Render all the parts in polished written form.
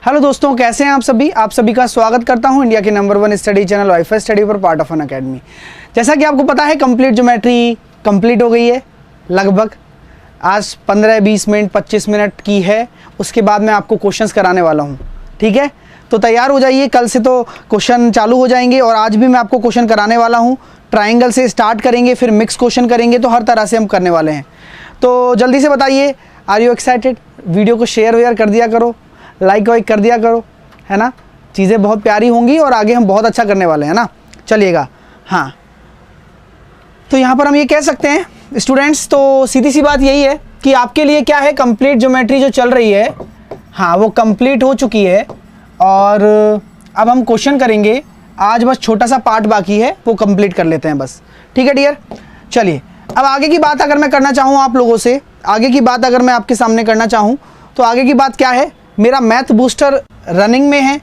Hello दोस्तों, कैसे हैं आप सभी। आप सभी का स्वागत करता हूं इंडिया के number 1 study channel wifi study पर पार्ट ऑफ एन अकेडमी। जैसा कि आपको पता है कंप्लीट ज्योमेट्री कंप्लीट हो गई है लगभग। आज 15-20 मिनट 25 मिनट की है, उसके बाद मैं आपको क्वेश्चंस कराने वाला हूं। ठीक है, तो तैयार हो जाइए, कल से तो क्वेश्चन चालू हो जाएंगे और आज भी मैं आपको क्वेश्चन कराने वाला हूँ। ट्राइंगल से स्टार्ट करेंगे, फिर मिक्स क्वेश्चन करेंगे, तो हर तरह से हम करने वाले हैं। तो जल्दी से बताइए, आर यू एक्साइटेड। वीडियो को शेयर वेयर कर दिया करो, लाइक वाइक कर दिया करो, है ना। चीज़ें बहुत प्यारी होंगी और आगे हम बहुत अच्छा करने वाले हैं ना। चलिएगा, हाँ। तो यहाँ पर हम ये कह सकते हैं स्टूडेंट्स, तो सीधी सी बात यही है कि आपके लिए क्या है, कंप्लीट ज्योमेट्री जो चल रही है, हाँ वो कंप्लीट हो चुकी है। और अब हम क्वेश्चन करेंगे। आज बस छोटा सा पार्ट बाकी है, वो कंप्लीट कर लेते हैं बस। ठीक है डियर, चलिए अब आगे की बात अगर मैं करना चाहूँ आप लोगों से, आगे की बात अगर मैं आपके सामने करना चाहूँ, तो आगे की बात क्या है, मेरा मैथ बूस्टर रनिंग में है,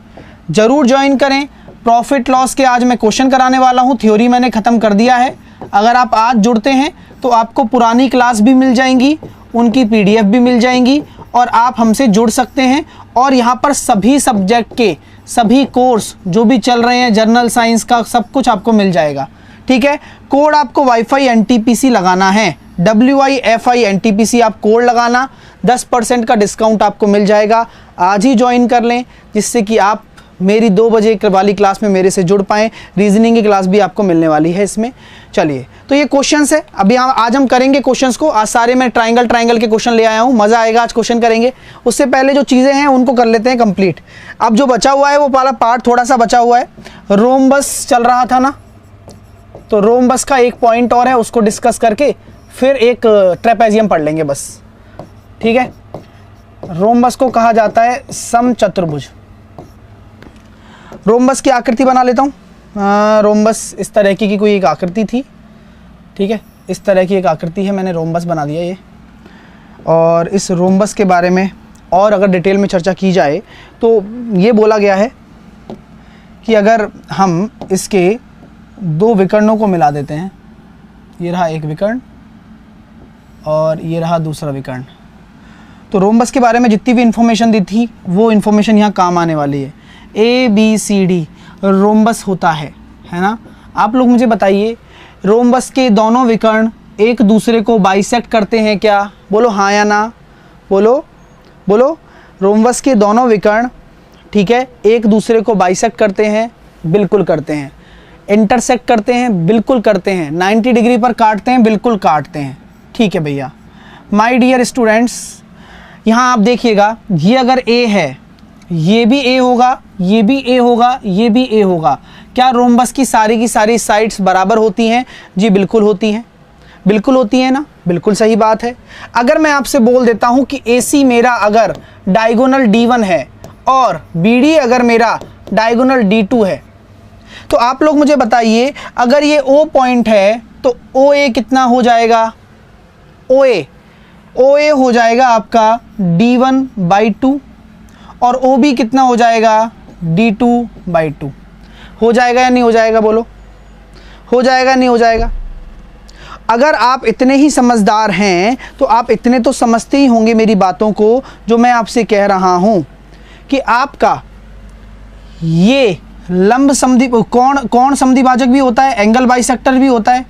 ज़रूर ज्वाइन करें। प्रॉफिट लॉस के आज मैं क्वेश्चन कराने वाला हूँ, थ्योरी मैंने ख़त्म कर दिया है। अगर आप आज जुड़ते हैं तो आपको पुरानी क्लास भी मिल जाएंगी, उनकी PDF भी मिल जाएंगी और आप हमसे जुड़ सकते हैं। और यहाँ पर सभी सब्जेक्ट के सभी कोर्स जो भी चल रहे हैं, जर्नल साइंस का सब कुछ आपको मिल जाएगा। ठीक है, कोड आपको वाईफाई NTPC लगाना है, WIFI NTPC आप कोड लगाना, 10% का डिस्काउंट आपको मिल जाएगा। आज ही ज्वाइन कर लें, जिससे कि आप मेरी 2 बजे वाली क्लास में मेरे से जुड़ पाएँ। रीजनिंग की क्लास भी आपको मिलने वाली है इसमें। चलिए, तो ये क्वेश्चंस है, अभी आज हम करेंगे क्वेश्चंस को। आज सारे मैं ट्राइंगल के क्वेश्चन ले आया हूँ, मज़ा आएगा, आज क्वेश्चन करेंगे। उससे पहले जो चीज़ें हैं उनको कर लेते हैं कंप्लीट। अब जो बचा हुआ है वो वाला पार्ट थोड़ा सा बचा हुआ है। रोम्बस चल रहा था ना, तो रोम्बस का एक पॉइंट और है, उसको डिस्कस करके फिर एक ट्रेपेजियम पढ़ लेंगे बस। ठीक है, रोम्बस को कहा जाता है समचतुर्भुज। रोम्बस की आकृति बना लेता हूँ। रोम्बस इस तरह की कोई एक आकृति थी। ठीक है, इस तरह की एक आकृति है, मैंने रोम्बस बना दिया ये। और इस रोम्बस के बारे में और अगर डिटेल में चर्चा की जाए तो ये बोला गया है कि अगर हम इसके 2 विकर्णों को मिला देते हैं, ये रहा एक विकर्ण और ये रहा दूसरा विकर्ण, तो रोम्बस के बारे में जितनी भी इंफॉर्मेशन दी थी वो इंफॉर्मेशन यहाँ काम आने वाली है। ABCD रोम्बस होता है ना। आप लोग मुझे बताइए, रोम्बस के दोनों विकर्ण एक दूसरे को बाइसेक्ट करते हैं क्या? बोलो हाँ या ना, बोलो बोलो। रोम्बस के दोनों विकर्ण, ठीक है, एक दूसरे को बाइसेक्ट करते हैं, बिल्कुल करते हैं। इंटरसेक्ट करते हैं, बिल्कुल करते हैं। 90 डिग्री पर काटते हैं, बिल्कुल काटते हैं। ठीक है भैया। माय डियर स्टूडेंट्स, यहाँ आप देखिएगा, ये अगर A है, ये भी A होगा, ये भी A होगा, ये भी A होगा। क्या रोम्बस की सारी साइड्स बराबर होती हैं? जी बिल्कुल होती हैं, बिल्कुल होती हैं ना, बिल्कुल सही बात है। अगर मैं आपसे बोल देता हूँ कि AC मेरा अगर डायगोनल D1 है और BD अगर मेरा डायगोनल D2 है, तो आप लोग मुझे बताइए, अगर ये O पॉइंट है तो OA कितना हो जाएगा? OA हो जाएगा आपका D1/2 और OB कितना हो जाएगा? D2/2। हो जाएगा या नहीं हो जाएगा? बोलो, हो जाएगा नहीं हो जाएगा? अगर आप इतने ही समझदार हैं तो आप इतने तो समझते ही होंगे मेरी बातों को, जो मैं आपसे कह रहा हूं कि आपका ये लंब समधि कौन समद्विभाजक भी होता है, एंगल बाइसेक्टर भी होता है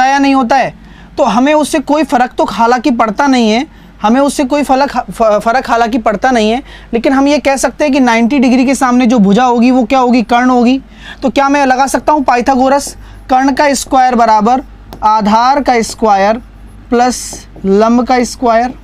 या नहीं होता है? तो हमें उससे कोई फ़र्क तो हालांकि पड़ता नहीं है, हमें उससे कोई फ़र्क हालांकि पड़ता नहीं है, लेकिन हम ये कह सकते हैं कि 90 डिग्री के सामने जो भुजा होगी वो क्या होगी? कर्ण होगी। तो क्या मैं लगा सकता हूँ पाइथागोरस, कर्ण का स्क्वायर बराबर आधार का स्क्वायर प्लस लंब का स्क्वायर।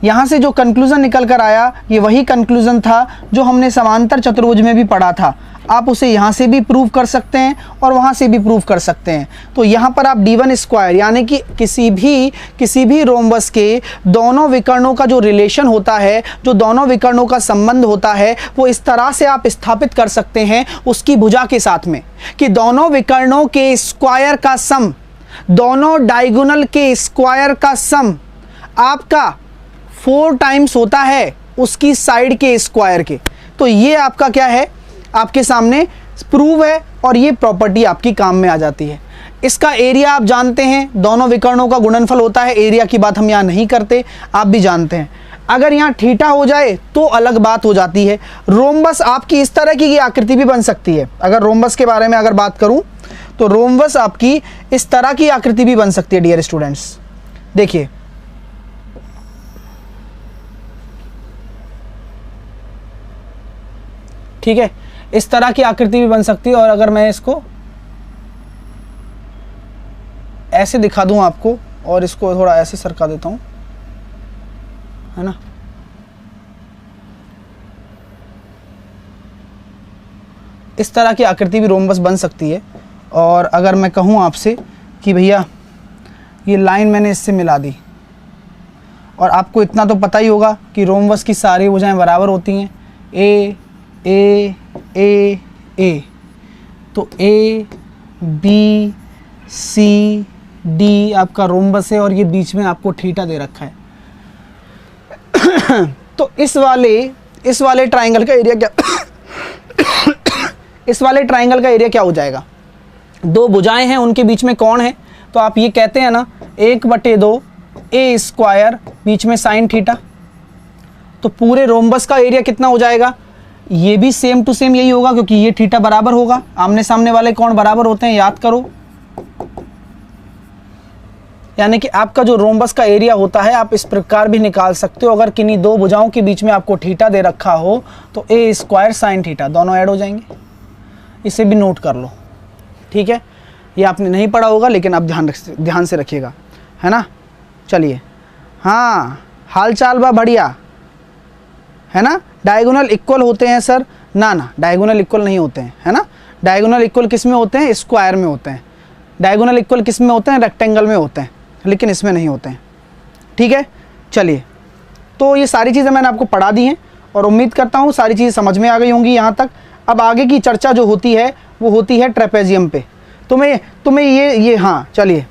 यहाँ से जो कंक्लूज़न निकल कर आया, ये वही कंक्लूज़न था जो हमने समांतर चतुर्भुज में भी पढ़ा था। आप उसे यहाँ से भी प्रूव कर सकते हैं और वहाँ से भी प्रूव कर सकते हैं। तो यहाँ पर आप D1 स्क्वायर, यानी कि किसी भी रोम्बस के दोनों विकर्णों का जो रिलेशन होता है, जो दोनों विकर्णों का संबंध होता है, वो इस तरह से आप स्थापित कर सकते हैं उसकी भुजा के साथ में, कि दोनों विकर्णों के स्क्वायर का सम, दोनों डायगोनल के स्क्वायर का सम आपका 4 टाइम्स होता है उसकी साइड के स्क्वायर के। तो ये आपका क्या है, आपके सामने प्रूव है और ये प्रॉपर्टी आपकी काम में आ जाती है। इसका एरिया आप जानते हैं, दोनों विकर्णों का गुणनफल होता है। एरिया की बात हम यहाँ नहीं करते, आप भी जानते हैं। अगर यहाँ थीटा हो जाए तो अलग बात हो जाती है। रोम्बस आपकी इस तरह की आकृति भी बन सकती है। अगर रोम्बस के बारे में अगर बात करूं तो रोम्बस आपकी इस तरह की आकृति भी बन सकती है डियर स्टूडेंट्स। देखिए ठीक है, इस तरह की आकृति भी बन सकती है। और अगर मैं इसको ऐसे दिखा दूं आपको और इसको थोड़ा ऐसे सरका देता हूं, है ना, इस तरह की आकृति भी रोम्बस बन सकती है। और अगर मैं कहूं आपसे कि भैया ये लाइन मैंने इससे मिला दी, और आपको इतना तो पता ही होगा कि रोम्बस की सारी भुजाएं बराबर होती हैं, ए ए ए ए, तो ए बी सी डी आपका रोम्बस है और ये बीच में आपको थीटा दे रखा है। तो इस वाले ट्राइंगल का एरिया क्या इस वाले ट्राइंगल का एरिया क्या हो जाएगा? दो भुजाएं हैं, उनके बीच में कोण है, तो आप ये कहते हैं ना 1/2 ए स्क्वायर बीच में साइन थीटा। तो पूरे रोम्बस का एरिया कितना हो जाएगा? ये भी सेम टू सेम यही होगा, क्योंकि ये थीटा बराबर होगा, आमने सामने वाले कोण बराबर होते हैं, याद करो। यानी कि आपका जो रोम्बस का एरिया होता है आप इस प्रकार भी निकाल सकते हो। अगर किन्हीं दो भुजाओं के बीच में आपको थीटा दे रखा हो तो ए स्क्वायर साइन थीटा, दोनों ऐड हो जाएंगे। इसे भी नोट कर लो, ठीक है। ये आपने नहीं पढ़ा होगा लेकिन आप ध्यान से रखिएगा, है ना। चलिए, हाँ, हाल चाल बा बढ़िया, है ना। डायगोनल इक्वल होते हैं सर? ना, डायगोनल इक्वल नहीं होते हैं, है ना। डायगोनल इक्वल किस में होते हैं? स्क्वायर में होते हैं। डायगोनल इक्वल किस में होते हैं? रेक्टेंगल में होते हैं, लेकिन इसमें नहीं होते हैं, ठीक है। चलिए, तो ये सारी चीज़ें मैंने आपको पढ़ा दी हैं और उम्मीद करता हूँ सारी चीज़ें समझ में आ गई होंगी यहाँ तक। अब आगे की चर्चा जो होती है वो होती है ट्रेपेजियम पे। तुम्हें ये हाँ, चलिए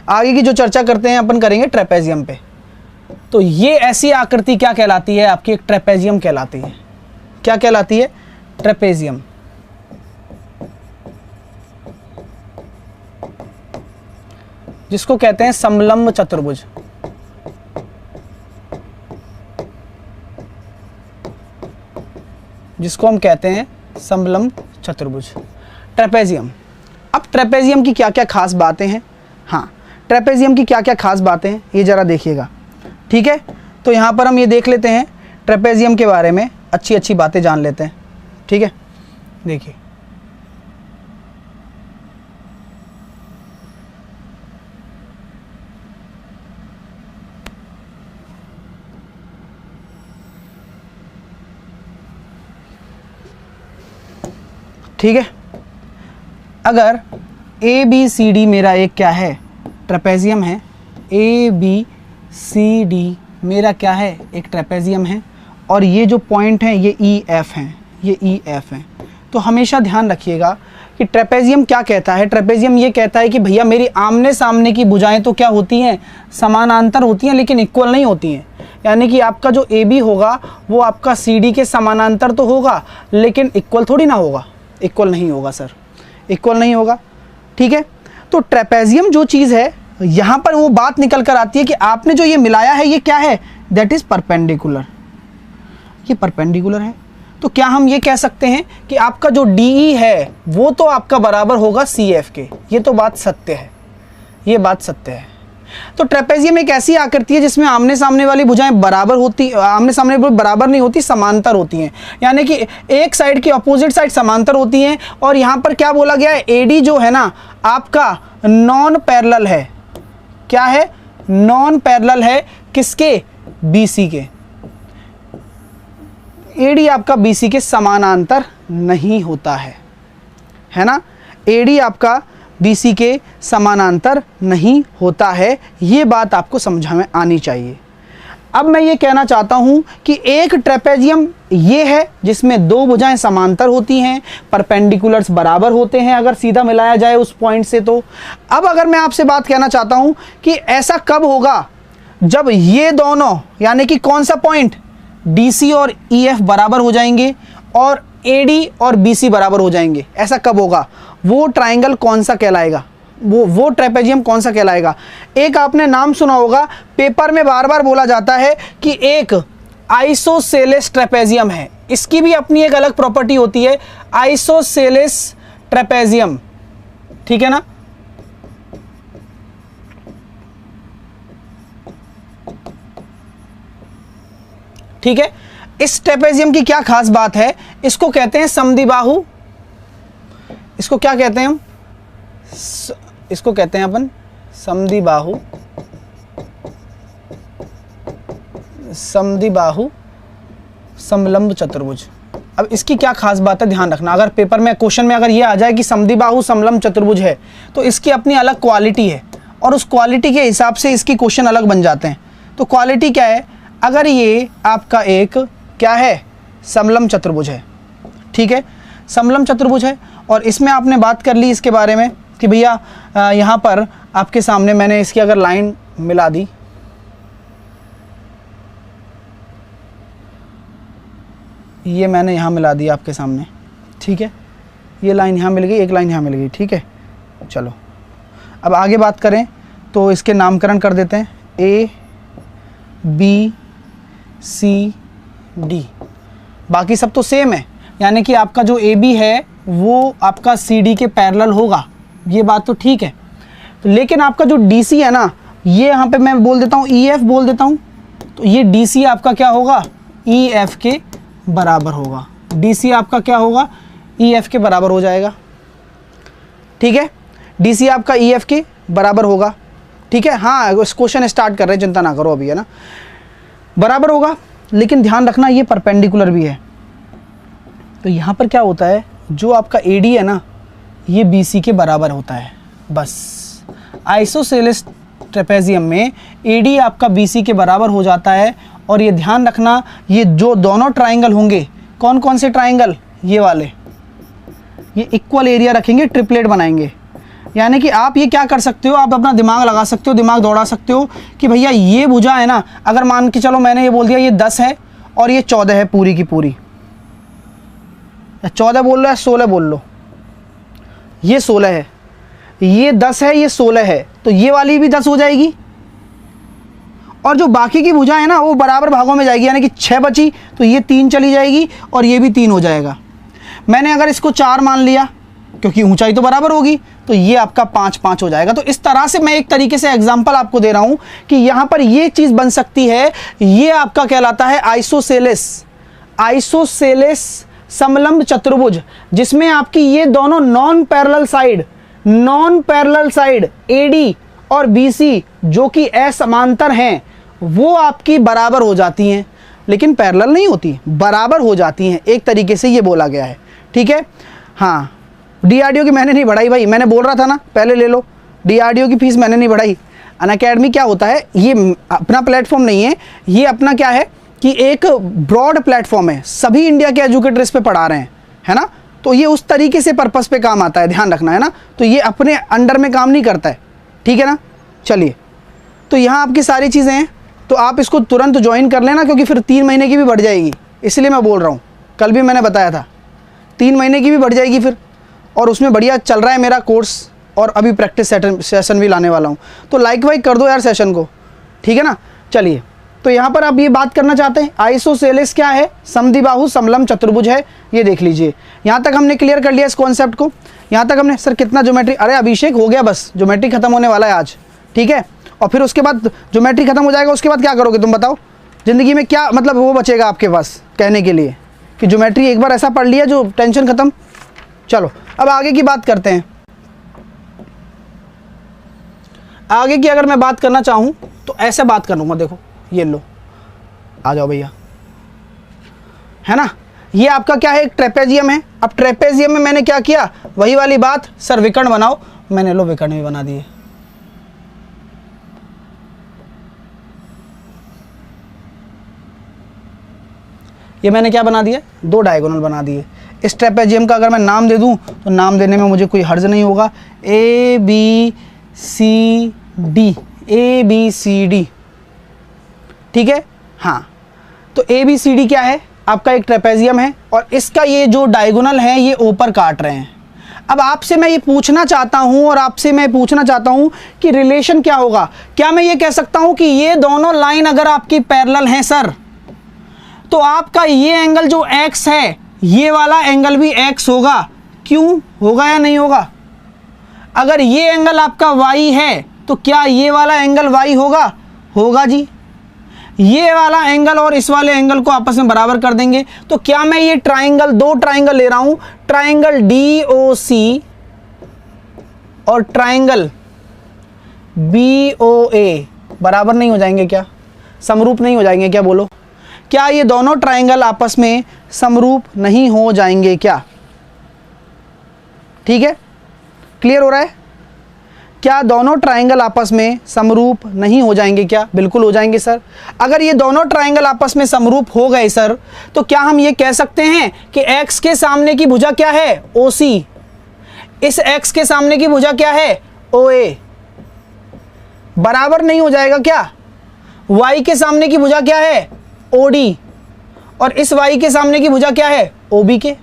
आगे की जो चर्चा करते हैं अपन करेंगे ट्रेपेजियम पे। तो ये ऐसी आकृति क्या कहलाती है आपकी? एक ट्रेपेजियम कहलाती है। क्या कहलाती है? ट्रेपेजियम। जिसको कहते हैं समलंब चतुर्भुज। जिसको हम कहते हैं समलंब चतुर्भुज, ट्रेपेजियम। अब ट्रेपेजियम की क्या क्या खास बातें हैं? हाँ, ट्रेपेजियम की क्या क्या खास बातें हैं ये ज़रा देखिएगा, ठीक है। तो यहाँ पर हम ये देख लेते हैं, ट्रेपेजियम के बारे में अच्छी अच्छी बातें जान लेते हैं, ठीक है। देखिए, ठीक है। अगर ए बी सी डी मेरा एक क्या है? ट्रेपेजियम है। ए बी सी डी मेरा क्या है? एक ट्रेपेजियम है। और ये जो पॉइंट हैं ये ई एफ हैं, ये ई एफ हैं। तो हमेशा ध्यान रखिएगा कि ट्रेपेजियम क्या कहता है। ट्रेपेजियम ये कहता है कि भैया मेरी आमने सामने की भुजाएं तो क्या होती हैं? समानांतर होती हैं, लेकिन इक्वल नहीं होती हैं। यानी कि आपका जो ए बी होगा वो आपका सी डी के समानांतर तो होगा, लेकिन इक्वल थोड़ी ना होगा। इक्वल नहीं होगा सर, इक्वल नहीं होगा, ठीक है। तो ट्रेपेजियम जो चीज़ है यहाँ पर वो बात निकल कर आती है कि आपने जो ये मिलाया है ये क्या है? That is perpendicular. ये परपेंडिकुलर है। तो क्या हम ये कह सकते हैं कि आपका जो डी है वो तो आपका बराबर होगा सी एफ के? ये तो बात सत्य है, ये बात सत्य है। तो ट्रेपेजियम एक ऐसी आकृति है जिसमें आमने सामने वाली भुजाएं बराबर होती, आमने सामने बराबर नहीं होती, समांतर होती हैं। यानी कि एक साइड की अपोजिट साइड समांतर होती हैं। और यहाँ पर क्या बोला गया है? एडी जो है ना आपका नॉन पैरेलल है। क्या है? नॉन पैरेलल है। किसके? बीसी के। एडी आपका बीसी के समानांतर नहीं होता है ना। एडी आपका बीसी के समानांतर नहीं होता है। ये बात आपको समझ में आनी चाहिए। अब मैं ये कहना चाहता हूँ कि एक ट्रेपेजियम ये है जिसमें दो भुजाएं समांतर होती हैं, परपेंडिकुलर्स बराबर होते हैं अगर सीधा मिलाया जाए उस पॉइंट से। तो अब अगर मैं आपसे बात कहना चाहता हूँ कि ऐसा कब होगा? जब ये दोनों, यानी कि कौन सा पॉइंट? डीसी और ईएफ बराबर हो जाएंगे और एडी और बीसी बराबर हो जाएंगे। ऐसा कब होगा? वो ट्राइंगल कौन सा कहलाएगा? वो ट्रेपेजियम कौन सा कहलाएगा। एक आपने नाम सुना होगा, पेपर में बार बार बोला जाता है कि एक आइसोसेलेस ट्रेपेजियम है, इसकी भी अपनी एक अलग प्रॉपर्टी होती है, आइसोसेलेस ट्रेपेजियम, ठीक है ना। ठीक है, इस ट्रेपेजियम की क्या खास बात है, इसको कहते हैं समद्विबाहु, इसको क्या कहते हैं हम, इसको कहते हैं अपन समद्विबाहु, समद्विबाहु समलंब चतुर्भुज। अब इसकी क्या खास बात है, ध्यान रखना, अगर पेपर में क्वेश्चन में अगर ये आ जाए कि समद्विबाहु समलंब चतुर्भुज है तो इसकी अपनी अलग क्वालिटी है और उस क्वालिटी के हिसाब से इसकी क्वेश्चन अलग बन जाते हैं। तो क्वालिटी क्या है, अगर ये आपका एक क्या है, समलंब चतुर्भुज है, ठीक है, समलंब चतुर्भुज है, और इसमें आपने बात कर ली इसके बारे में कि भैया यहाँ पर आपके सामने मैंने इसकी अगर लाइन मिला दी, ये मैंने यहाँ मिला दी आपके सामने, ठीक है, ये लाइन यहाँ मिल गई, एक लाइन यहाँ मिल गई, ठीक है। चलो अब आगे बात करें तो इसके नामकरण कर देते हैं, ए बी सी डी, बाकी सब तो सेम है, यानी कि आपका जो ए बी है वो आपका सी डी के पैरेलल होगा, ये बात तो ठीक है। तो लेकिन आपका जो डी सी है ना, ये यहाँ पे मैं बोल देता हूँ ई एफ बोल देता हूँ, तो ये डी सी आपका क्या होगा, ई एफ के बराबर होगा, डी सी आपका क्या होगा, ई एफ के बराबर हो जाएगा, ठीक है, डी सी आपका ई एफ के बराबर होगा, ठीक है। हाँ, इस क्वेश्चन स्टार्ट कर रहे हैं, चिंता ना करो अभी, है ना, बराबर होगा, लेकिन ध्यान रखना ये परपेंडिकुलर भी है। तो यहाँ पर क्या होता है, जो आपका ए डी है ना, ये बी सी के बराबर होता है, बस। आइसोसेलेस ट्रेपेजियम में ए डी आपका बी सी के बराबर हो जाता है, और ये ध्यान रखना, ये जो दोनों ट्राइंगल होंगे, कौन कौन से ट्राइंगल, ये वाले, ये इक्वल एरिया रखेंगे, ट्रिपलेट बनाएंगे। यानी कि आप ये क्या कर सकते हो, आप अपना दिमाग लगा सकते हो, दिमाग दौड़ा सकते हो कि भैया ये भुजा है ना, अगर मान के चलो मैंने ये बोल दिया ये 10 है और ये 14 है पूरी की पूरी, 14 बोल लो या 16 बोल लो, ये 16 है, ये 10 है, ये 16 है, तो ये वाली भी 10 हो जाएगी, और जो बाकी की भुजा है ना वो बराबर भागों में जाएगी, यानी कि 6 बची तो ये 3 चली जाएगी और ये भी 3 हो जाएगा। मैंने अगर इसको 4 मान लिया, क्योंकि ऊंचाई तो बराबर होगी, तो ये आपका 5-5 हो जाएगा। तो इस तरह से मैं एक तरीके से एग्जांपल आपको दे रहा हूं कि यहां पर ये चीज बन सकती है, ये आपका कहलाता है आइसोसेलेस, आइसोसेलेस समलंब चतुर्भुज, जिसमें आपकी ये दोनों नॉन पैरेलल साइड एडी और बीसी जो कि असमांतर हैं, वो आपकी बराबर हो जाती हैं, लेकिन पैरेलल नहीं होती, बराबर हो जाती हैं, एक तरीके से ये बोला गया है, ठीक है। हाँ, डीआरडीओ की मैंने नहीं बढ़ाई भाई, मैंने बोल रहा था ना पहले ले लो, डीआरडीओ की फीस मैंने नहीं बढ़ाई। अनअकैडमी क्या होता है, ये अपना प्लेटफॉर्म नहीं है, ये अपना क्या है कि एक ब्रॉड प्लेटफॉर्म है, सभी इंडिया के एजुकेटर इस पे पढ़ा रहे हैं, है ना, तो ये उस तरीके से पर्पस पे काम आता है, ध्यान रखना, है ना, तो ये अपने अंडर में काम नहीं करता है, ठीक है ना। चलिए, तो यहाँ आपकी सारी चीज़ें हैं, तो आप इसको तुरंत ज्वाइन कर लेना, क्योंकि फिर 3 महीने की भी बढ़ जाएगी, इसलिए मैं बोल रहा हूँ, कल भी मैंने बताया था 3 महीने की भी बढ़ जाएगी फिर, और उसमें बढ़िया चल रहा है मेरा कोर्स, और अभी प्रैक्टिस सेशन भी लाने वाला हूँ, तो लाइक वाइक कर दो यार सेशन को, ठीक है ना। चलिए, तो यहाँ पर आप ये बात करना चाहते हैं, आइसोसेलेस क्या है, समद्विबाहु समलंब चतुर्भुज है, ये देख लीजिए। यहाँ तक हमने क्लियर कर लिया इस कॉन्सेप्ट को, यहाँ तक हमने, सर कितना ज्योमेट्री, अरे अभिषेक हो गया, बस ज्योमेट्री खत्म होने वाला है आज, ठीक है, और फिर उसके बाद ज्योमेट्री खत्म हो जाएगा, उसके बाद क्या करोगे तुम बताओ, ज़िंदगी में क्या मतलब वो बचेगा आपके पास कहने के लिए कि ज्योमेट्री एक बार ऐसा पढ़ लिया जो टेंशन खत्म। चलो अब आगे की बात करते हैं। आगे की अगर मैं बात करना चाहूँ तो ऐसे बात करूँगा, देखो ये लो, आ जाओ भैया, है ना, ये आपका क्या है, एक ट्रेपेजियम है। अब ट्रेपेजियम में मैंने क्या किया, वही वाली बात, सर विकर्ण बनाओ, मैंने लो विकर्ण भी बना दिए। ये मैंने क्या बना दिया, 2 डायगोनल बना दिए। इस ट्रेपेजियम का अगर मैं नाम दे दूं तो नाम देने में मुझे कोई हर्ज नहीं होगा, A B C D, A B C D, ठीक है। हाँ, तो ए बी सी डी क्या है, आपका एक ट्रेपेजियम है, और इसका ये जो डायगोनल है ये ऊपर काट रहे हैं। अब आपसे मैं ये पूछना चाहता हूं और आपसे मैं पूछना चाहता हूं कि रिलेशन क्या होगा। क्या मैं ये कह सकता हूं कि ये दोनों लाइन अगर आपकी पैरेलल हैं सर, तो आपका ये एंगल जो x है, ये वाला एंगल भी x होगा। क्यों होगा या नहीं होगा? अगर ये एंगल आपका y है तो क्या ये वाला एंगल y होगा? होगा जी। ये वाला एंगल और इस वाले एंगल को आपस में बराबर कर देंगे तो क्या मैं ये ट्राइंगल, दो ट्राइंगल ले रहा हूं, ट्राइंगल DOC और ट्राइंगल BOA बराबर नहीं हो जाएंगे क्या? समरूप नहीं हो जाएंगे क्या? बोलो, क्या ये दोनों ट्राइंगल आपस में समरूप नहीं हो जाएंगे क्या? ठीक है, क्लियर हो रहा है? क्या दोनों ट्राइंगल आपस में समरूप नहीं हो जाएंगे क्या? बिल्कुल हो जाएंगे सर। अगर ये दोनों ट्राइंगल आपस में समरूप हो गए सर, तो क्या हम ये कह सकते हैं कि x के सामने की भुजा क्या है? OC। इस x के सामने की भुजा क्या है? OA। बराबर नहीं हो जाएगा क्या? y के सामने की भुजा क्या है? OD। और इस y के सामने की भुजा क्या है? OB के।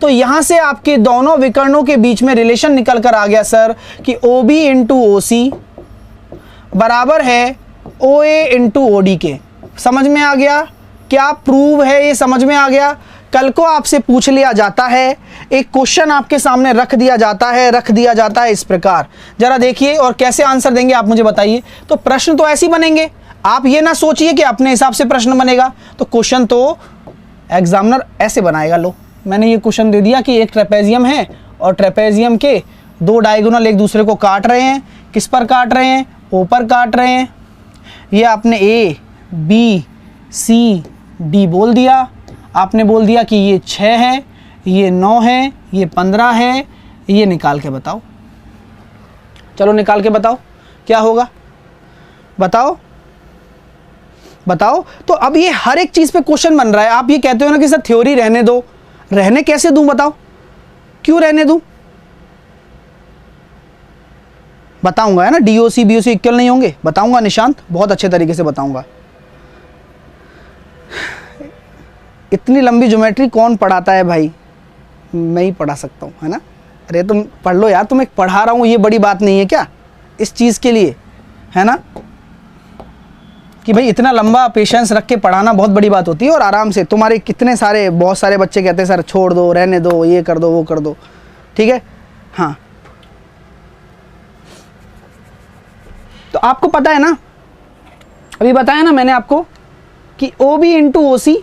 तो यहां से आपके दोनों विकर्णों के बीच में रिलेशन निकल कर आ गया सर कि OB इंटू OC बराबर है OA इंटू OD के। समझ में आ गया? क्या प्रूव है ये? समझ में आ गया? कल को आपसे पूछ लिया जाता है, एक क्वेश्चन आपके सामने रख दिया जाता है इस प्रकार, जरा देखिए और कैसे आंसर देंगे आप मुझे बताइए। तो प्रश्न तो ऐसे ही बनेंगे, आप ये ना सोचिए कि अपने हिसाब से प्रश्न बनेगा, तो क्वेश्चन तो एग्जामिनर ऐसे बनाएगा। लो, मैंने ये क्वेश्चन दे दिया कि एक ट्रेपेजियम है और ट्रेपेजियम के दो डायगोनल एक दूसरे को काट रहे हैं। किस पर काट रहे हैं? ओ पर काट रहे हैं। ये आपने A, B, C, D बोल दिया। आपने बोल दिया कि ये 6 है, ये 9 है, ये 15 है। ये निकाल के बताओ, चलो निकाल के बताओ क्या होगा, बताओ बताओ। तो अब ये हर एक चीज़ पे क्वेश्चन बन रहा है। आप ये कहते हो ना कि सर थ्योरी रहने दो, रहने कैसे दूं? बताओ, क्यों रहने दूं? बताऊंगा, है ना। DOC BOC इक्वल नहीं होंगे, बताऊंगा निशांत, बहुत अच्छे तरीके से बताऊंगा। इतनी लंबी ज्योमेट्री कौन पढ़ाता है भाई? मैं ही पढ़ा सकता हूं, है ना। अरे तुम पढ़ लो यार, तुम्हें पढ़ा रहा हूं, ये बड़ी बात नहीं है क्या इस चीज़ के लिए, है ना, कि भाई इतना लंबा पेशेंस रख के पढ़ाना बहुत बड़ी बात होती है। और आराम से, तुम्हारे कितने सारे, बहुत सारे बच्चे कहते हैं सर छोड़ दो, रहने दो, ये कर दो, वो कर दो, ठीक है। हाँ, तो आपको पता है ना, अभी बताया ना मैंने आपको कि OB इंटू OC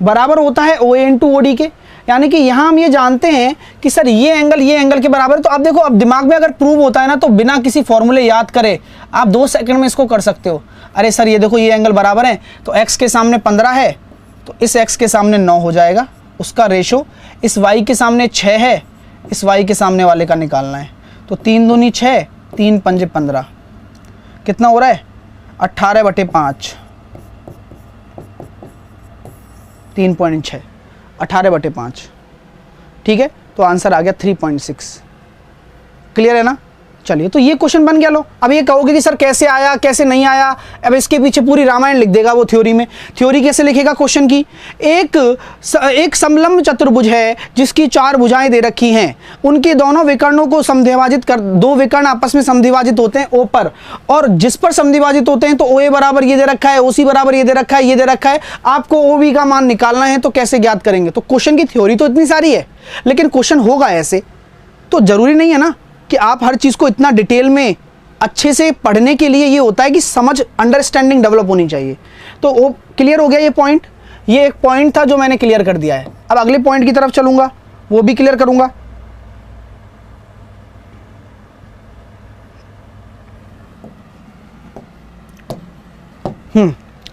बराबर होता है OA इंटू OD के। यानी कि यहाँ हम ये जानते हैं कि सर ये एंगल के बराबर है। तो आप देखो, अब दिमाग में अगर प्रूव होता है ना, तो बिना किसी फॉर्मूले याद करे आप 2 सेकंड में इसको कर सकते हो। अरे सर ये देखो, ये एंगल बराबर है, तो x के सामने 15 है, तो इस x के सामने 9 हो जाएगा, उसका रेशो। इस y के सामने 6 है, इस y के सामने वाले का निकालना है। तो 3 दूनी 6, 3 पंजे 15, कितना हो रहा है? 18/5, 3.6, 18/5, ठीक है। तो आंसर आ गया 3.6। क्लियर है ना। चलिए, तो ये क्वेश्चन बन गया। लो, अब ये कहोगे कि सर कैसे आया, कैसे नहीं आया? अब इसके पीछे पूरी रामायण लिख देगा वो थ्योरी में। थ्योरी कैसे लिखेगा क्वेश्चन की? एक समलंब चतुर्भुज है जिसकी 4 भुजाएं दे रखी हैं, उनके दोनों विकर्णों को समद्विभाजित कर, 2 विकर्ण आपस में समद्विभाजित होते हैं O पर, और जिस पर समद्विभाजित होते हैं तो OA बराबर ये दे रखा है, OC बराबर ये दे रखा है, ये दे रखा है। आपको OB का मान निकालना है, तो कैसे ज्ञात करेंगे? तो क्वेश्चन की थ्योरी तो इतनी सारी है, लेकिन क्वेश्चन होगा ऐसे। तो जरूरी नहीं है ना कि आप हर चीज़ को इतना डिटेल में अच्छे से पढ़ने के लिए। ये होता है कि समझ, अंडरस्टैंडिंग डेवलप होनी चाहिए। तो वो क्लियर हो गया ये पॉइंट। ये एक पॉइंट था जो मैंने क्लियर कर दिया है। अब अगले पॉइंट की तरफ चलूंगा, वो भी क्लियर करूंगा।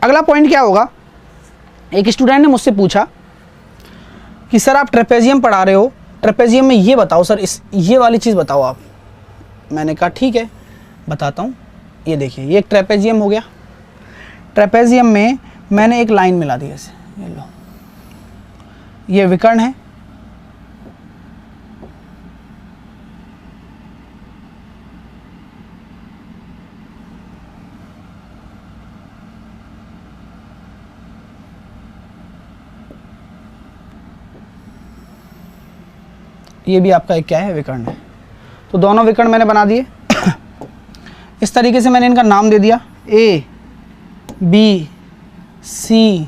अगला पॉइंट क्या होगा? एक स्टूडेंट ने मुझसे पूछा कि सर आप ट्रेपेजियम पढ़ा रहे हो, ट्रेपेजियम में ये बताओ सर, ये वाली चीज़ बताओ आप। मैंने कहा ठीक है बताता हूँ। ये देखिए, ये एक ट्रेपेजियम हो गया। ट्रेपेजियम में मैंने एक लाइन मिला दी ऐसे, ये लो, ये विकर्ण है, ये भी आपका एक क्या है, विकर्ण है। तो दोनों विकर्ण मैंने बना दिए। इस तरीके से मैंने इनका नाम दे दिया, A B C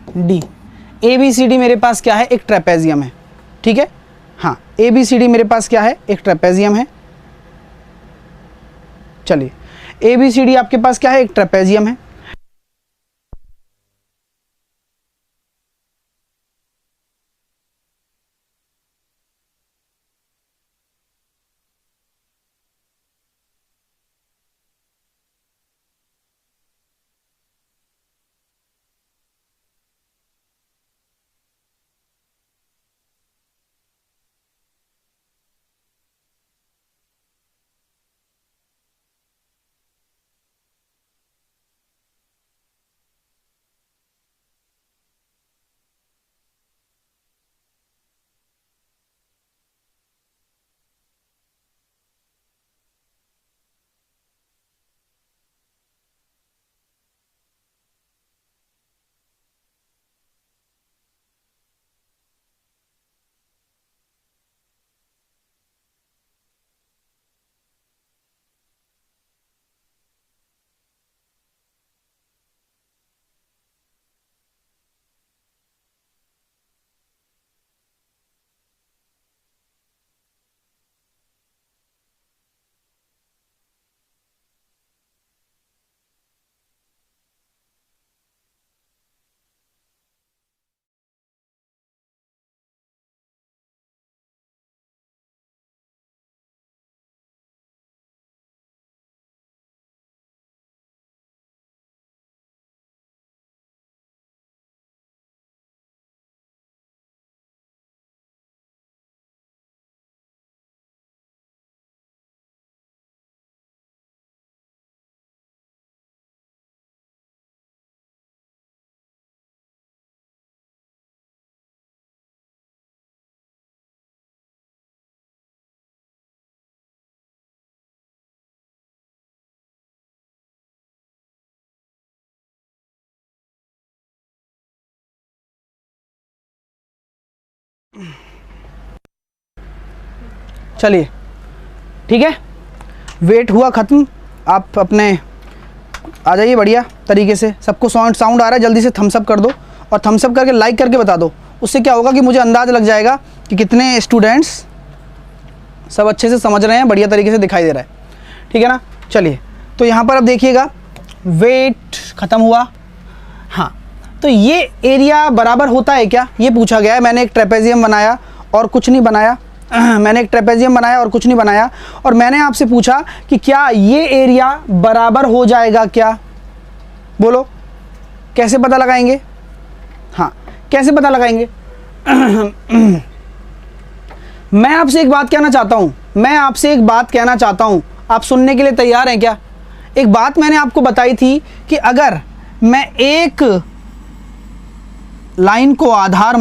D. A B C D मेरे पास क्या है, एक ट्रेपेजियम है, ठीक है। हाँ, ए बी सी डी मेरे पास क्या है, एक ट्रेपेजियम है। चलिए, ए बी सी डी आपके पास क्या है, एक ट्रेपेजियम है। चलिए, ठीक है, वेट हुआ ख़त्म। आप अपने आ जाइए बढ़िया तरीके से। सबको साउंड आ रहा है, जल्दी से थम्स अप कर दो और थम्स अप करके लाइक करके बता दो। उससे क्या होगा कि मुझे अंदाज़ लग जाएगा कि कितने स्टूडेंट्स सब अच्छे से समझ रहे हैं, बढ़िया तरीके से दिखाई दे रहा है, ठीक है ना। चलिए, तो यहाँ पर अब देखिएगा, वेट ख़त्म हुआ। हाँ, तो ये एरिया बराबर होता है क्या, ये पूछा गया है। मैंने एक ट्रेपेजियम बनाया और कुछ नहीं बनाया, मैंने एक ट्रेपेजियम बनाया और कुछ नहीं बनाया, और मैंने आपसे पूछा कि क्या ये एरिया बराबर हो जाएगा क्या। बोलो, कैसे पता लगाएंगे। हाँ, कैसे पता लगाएंगे। मैं आपसे एक बात कहना चाहता हूँ, आप सुनने के लिए तैयार हैं क्या। एक बात मैंने आपको बताई थी कि अगर मैं एक लाइन को आधार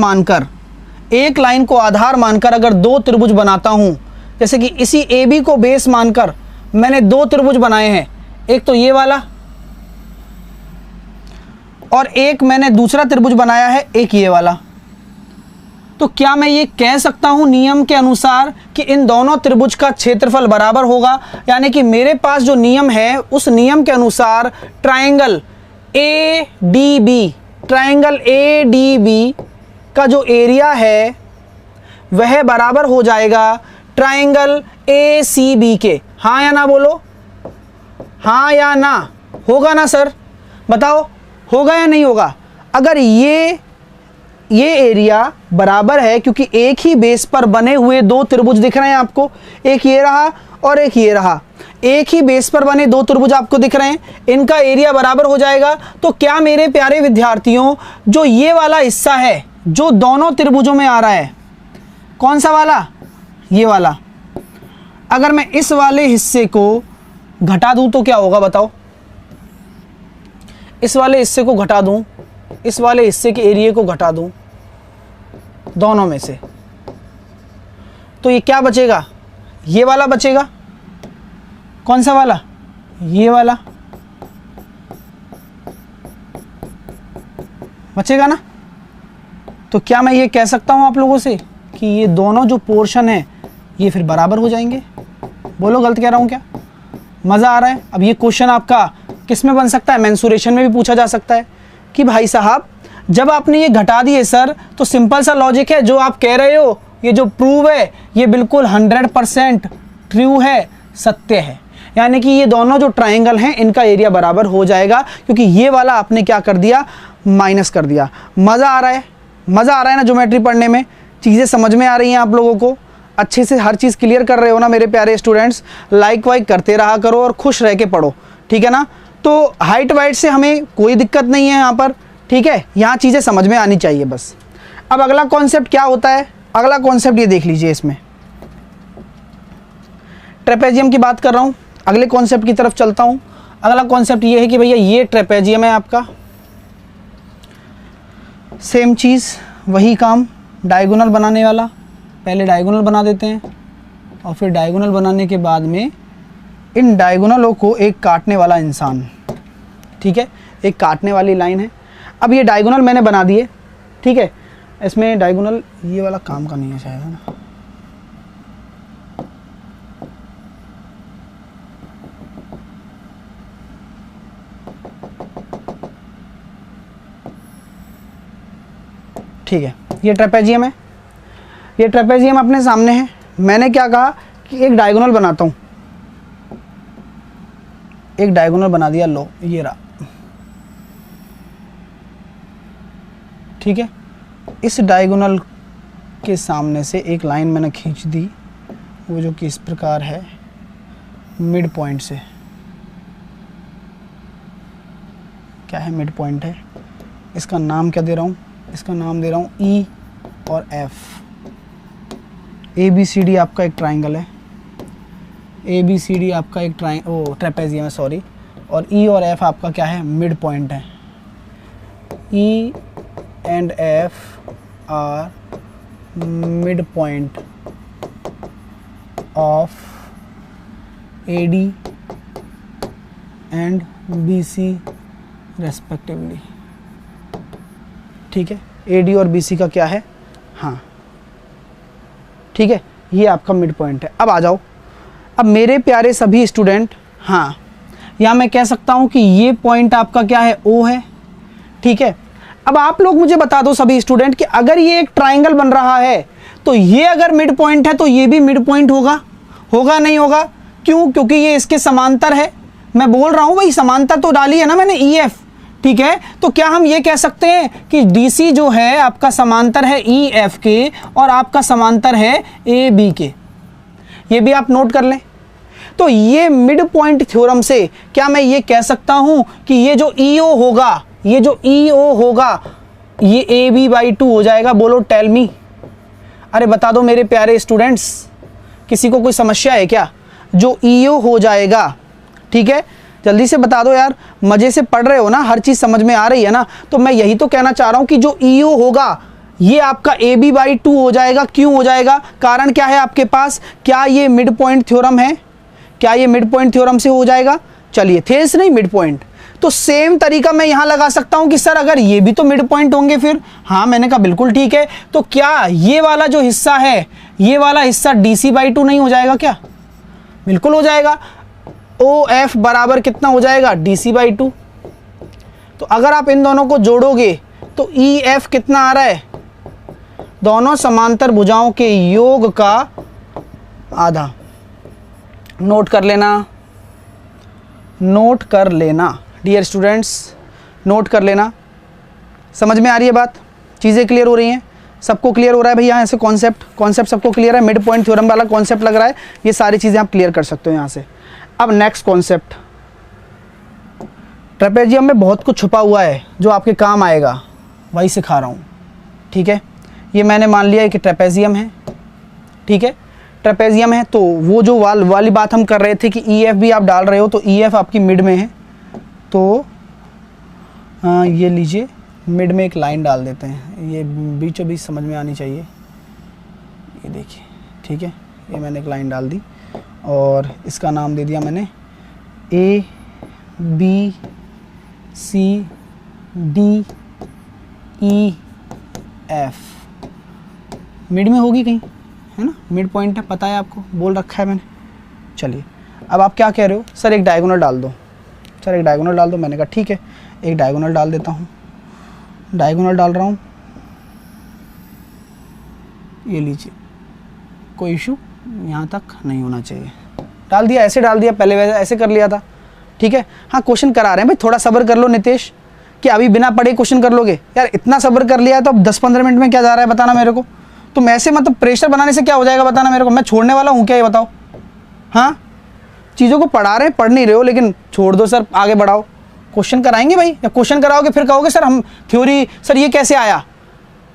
मानकर अगर दो त्रिभुज बनाता हूं, जैसे कि इसी ए बी को बेस मानकर मैंने दो त्रिभुज बनाए हैं, एक तो ये वाला और एक मैंने दूसरा त्रिभुज बनाया है, एक ये वाला। तो क्या मैं ये कह सकता हूं नियम के अनुसार कि इन दोनों त्रिभुज का क्षेत्रफल बराबर होगा। यानी कि मेरे पास जो नियम है उस नियम के अनुसार ट्रायंगल ADB का जो एरिया है वह बराबर हो जाएगा ट्रायंगल ACB के। हाँ या ना बोलो, हाँ या ना। होगा ना सर, बताओ होगा या नहीं होगा। अगर ये एरिया बराबर है, क्योंकि एक ही बेस पर बने हुए दो त्रिभुज दिख रहे हैं आपको, एक ये रहा और एक ये रहा, एक ही बेस पर बने दो त्रिभुज आपको दिख रहे हैं, इनका एरिया बराबर हो जाएगा। तो क्या मेरे प्यारे विद्यार्थियों, जो ये वाला हिस्सा है जो दोनों त्रिभुजों में आ रहा है, कौन सा वाला, ये वाला, अगर मैं इस वाले हिस्से को घटा दूं तो क्या होगा बताओ। इस वाले हिस्से को घटा दूं, इस वाले हिस्से के एरिया को घटा दूं दोनों में से, तो ये क्या बचेगा, ये वाला बचेगा। कौन सा वाला, ये वाला बचेगा ना। तो क्या मैं ये कह सकता हूं आप लोगों से कि कि ये दोनों जो पोर्शन है ये फिर बराबर हो जाएंगे। बोलो गलत कह रहा हूँ क्या? मज़ा आ रहा है? अब ये क्वेश्चन आपका किस में बन सकता है? मेंसुरेशन में भी पूछा जा सकता है कि भाई साहब जब आपने ये घटा दिए सर, तो सिंपल सा लॉजिक है, जो आप कह रहे हो ये जो प्रूव है ये बिल्कुल 100% ट्रू है, सत्य है। यानी कि ये दोनों जो ट्राइंगल हैं इनका एरिया बराबर हो जाएगा, क्योंकि ये वाला आपने क्या कर दिया? माइनस कर दिया। मज़ा आ रहा है? मज़ा आ रहा है ना ज्योमेट्री पढ़ने में? चीज़ें समझ में आ रही हैं आप लोगों को? अच्छे से हर चीज़ क्लियर कर रहे हो ना मेरे प्यारे स्टूडेंट्स? लाइक वाइक करते रहा करो और खुश रह के पढ़ो, ठीक है ना? तो हाइट वाइट से हमें कोई दिक्कत नहीं है यहाँ पर, ठीक है? यहाँ चीज़ें समझ में आनी चाहिए बस। अब अगला कॉन्सेप्ट क्या होता है? अगला कॉन्सेप्ट ये देख लीजिए, इसमें ट्रेपेजियम की बात कर रहा हूँ। अगले कॉन्सेप्ट की तरफ चलता हूँ। अगला कॉन्सेप्ट ये है कि भैया ये ट्रेपेजियम है आपका, सेम चीज़ वही काम, डायगोनल बनाने वाला। पहले डायगोनल बना देते हैं और फिर डायगोनल बनाने के बाद में इन डायगोनलों को एक काटने वाला इंसान, ठीक है? एक काटने वाली लाइन है। अब ये डायगोनल मैंने बना दिए, ठीक है? इसमें डायगोनल ये वाला काम का नहीं है शायद, है ना? ठीक है, ये ट्रेपेजियम है। ये ट्रेपेजियम अपने सामने है। मैंने क्या कहा कि एक डायगोनल बनाता हूँ, एक डायगोनल बना दिया, लो ये रहा, ठीक है? इस डायगोनल के सामने से एक लाइन मैंने खींच दी, वो जो कि इस प्रकार है, मिड पॉइंट से। क्या है? मिड पॉइंट है। इसका नाम क्या दे रहा हूँ? इसका नाम दे रहा हूँ ई और एफ। ABCD आपका एक ट्राइंगल है, ABCD आपका एक ट्रेपेजियम है, सॉरी। और ई और एफ आपका क्या है? मिड पॉइंट है। E and F R mid point of AD and BC respectively, ठीक है? AD और BC का क्या है? हाँ, ठीक है, ये आपका मिड पॉइंट है। अब आ जाओ, अब मेरे प्यारे सभी स्टूडेंट, हाँ, या मैं कह सकता हूँ कि ये पॉइंट आपका क्या है? O है, ठीक है? अब आप लोग मुझे बता दो सभी स्टूडेंट कि अगर ये एक ट्राइंगल बन रहा है तो ये अगर मिड पॉइंट है तो ये भी मिड पॉइंट होगा? होगा नहीं होगा? क्यों? क्योंकि ये इसके समांतर है। मैं बोल रहा हूँ भाई, समांतर तो डाली है ना मैंने, EF, ठीक है? तो क्या हम ये कह सकते हैं कि DC जो है आपका समांतर है EF के और आपका समांतर है AB के? ये भी आप नोट कर लें। तो ये मिड पॉइंट थ्योरम से क्या मैं ये कह सकता हूं कि ये जो EO होगा, ये जो EO होगा, ये AB/2 हो जाएगा? बोलो टेल मी। अरे बता दो मेरे प्यारे स्टूडेंट्स, किसी को कोई समस्या है क्या? जो EO हो जाएगा, ठीक है? जल्दी से बता दो यार, मज़े से पढ़ रहे हो ना, हर चीज़ समझ में आ रही है ना? तो मैं यही तो कहना चाह रहा हूँ कि जो EO होगा ये आपका AB/2 हो जाएगा। क्यों हो जाएगा? कारण क्या है आपके पास? क्या ये मिड पॉइंट थ्योरम है? क्या ये मिड पॉइंट थ्योरम से हो जाएगा? चलिए, थेस नहीं, मिड पॉइंट। तो सेम तरीका मैं यहाँ लगा सकता हूँ कि सर अगर ये भी तो मिड पॉइंट होंगे फिर। हाँ, मैंने कहा बिल्कुल ठीक है। तो क्या ये वाला जो हिस्सा है, ये वाला हिस्सा DC/2 नहीं हो जाएगा क्या? बिल्कुल हो जाएगा। OF बराबर कितना हो जाएगा? DC/2। तो अगर आप इन दोनों को जोड़ोगे तो EF कितना आ रहा है? दोनों समांतर भुजाओं के योग का आधा। नोट कर लेना, नोट कर लेना डियर स्टूडेंट्स, नोट कर लेना। समझ में आ रही है बात? चीज़ें क्लियर हो रही हैं? सबको क्लियर हो रहा है भैया? यहाँ से कॉन्सेप्ट सबको क्लियर है? मिड पॉइंट थ्योरम वाला कॉन्सेप्ट लग रहा है? ये सारी चीज़ें आप क्लियर कर सकते हो यहाँ से। अब नेक्स्ट कॉन्सेप्ट, ट्रेपेजियम में बहुत कुछ छुपा हुआ है जो आपके काम आएगा, वही सिखा रहा हूँ, ठीक है? ये मैंने मान लिया है कि ट्रेपेजियम है, ठीक है? ट्रेपेजियम है, तो वो जो वाली बात हम कर रहे थे कि EF भी आप डाल रहे हो, तो EF आपकी मिड में है, तो ये लीजिए, मिड में एक लाइन डाल देते हैं, ये बीचों बीच समझ में आनी चाहिए। ये देखिए, ठीक है? ये मैंने एक लाइन डाल दी और इसका नाम दे दिया मैंने A B C D E F। Mid में होगी कहीं, है ना, मिड पॉइंट है, पता है आपको, बोल रखा है मैंने। चलिए अब आप क्या कह रहे हो, सर एक डायगोनल डाल दो, सर एक डायगोनल डाल दो। मैंने कहा ठीक है, एक डायगोनल डाल देता हूँ, डायगोनल डाल रहा हूँ, ये लीजिए, कोई इशू यहाँ तक नहीं होना चाहिए, डाल दिया, ऐसे डाल दिया, पहले वैसे ऐसे कर लिया था, ठीक है। हाँ क्वेश्चन करा रहे हैं भाई, थोड़ा सब्र कर लो नितेश, कि अभी बिना पढ़े क्वेश्चन कर लोगे यार, इतना सब्र कर लिया है तो अब 10-15 मिनट में क्या जा रहा है बताना मेरे को। तुम ऐसे मतलब प्रेशर बनाने से क्या हो जाएगा बताना मेरे को, मैं छोड़ने वाला हूँ क्या ये बताओ। हाँ चीज़ों को पढ़ा रहे हैं, पढ़ नहीं रहे हो, लेकिन छोड़ दो सर, आगे बढ़ाओ, क्वेश्चन कराएंगे भाई, या क्वेश्चन कराओगे फिर कहोगे सर हम थ्योरी, सर ये कैसे आया,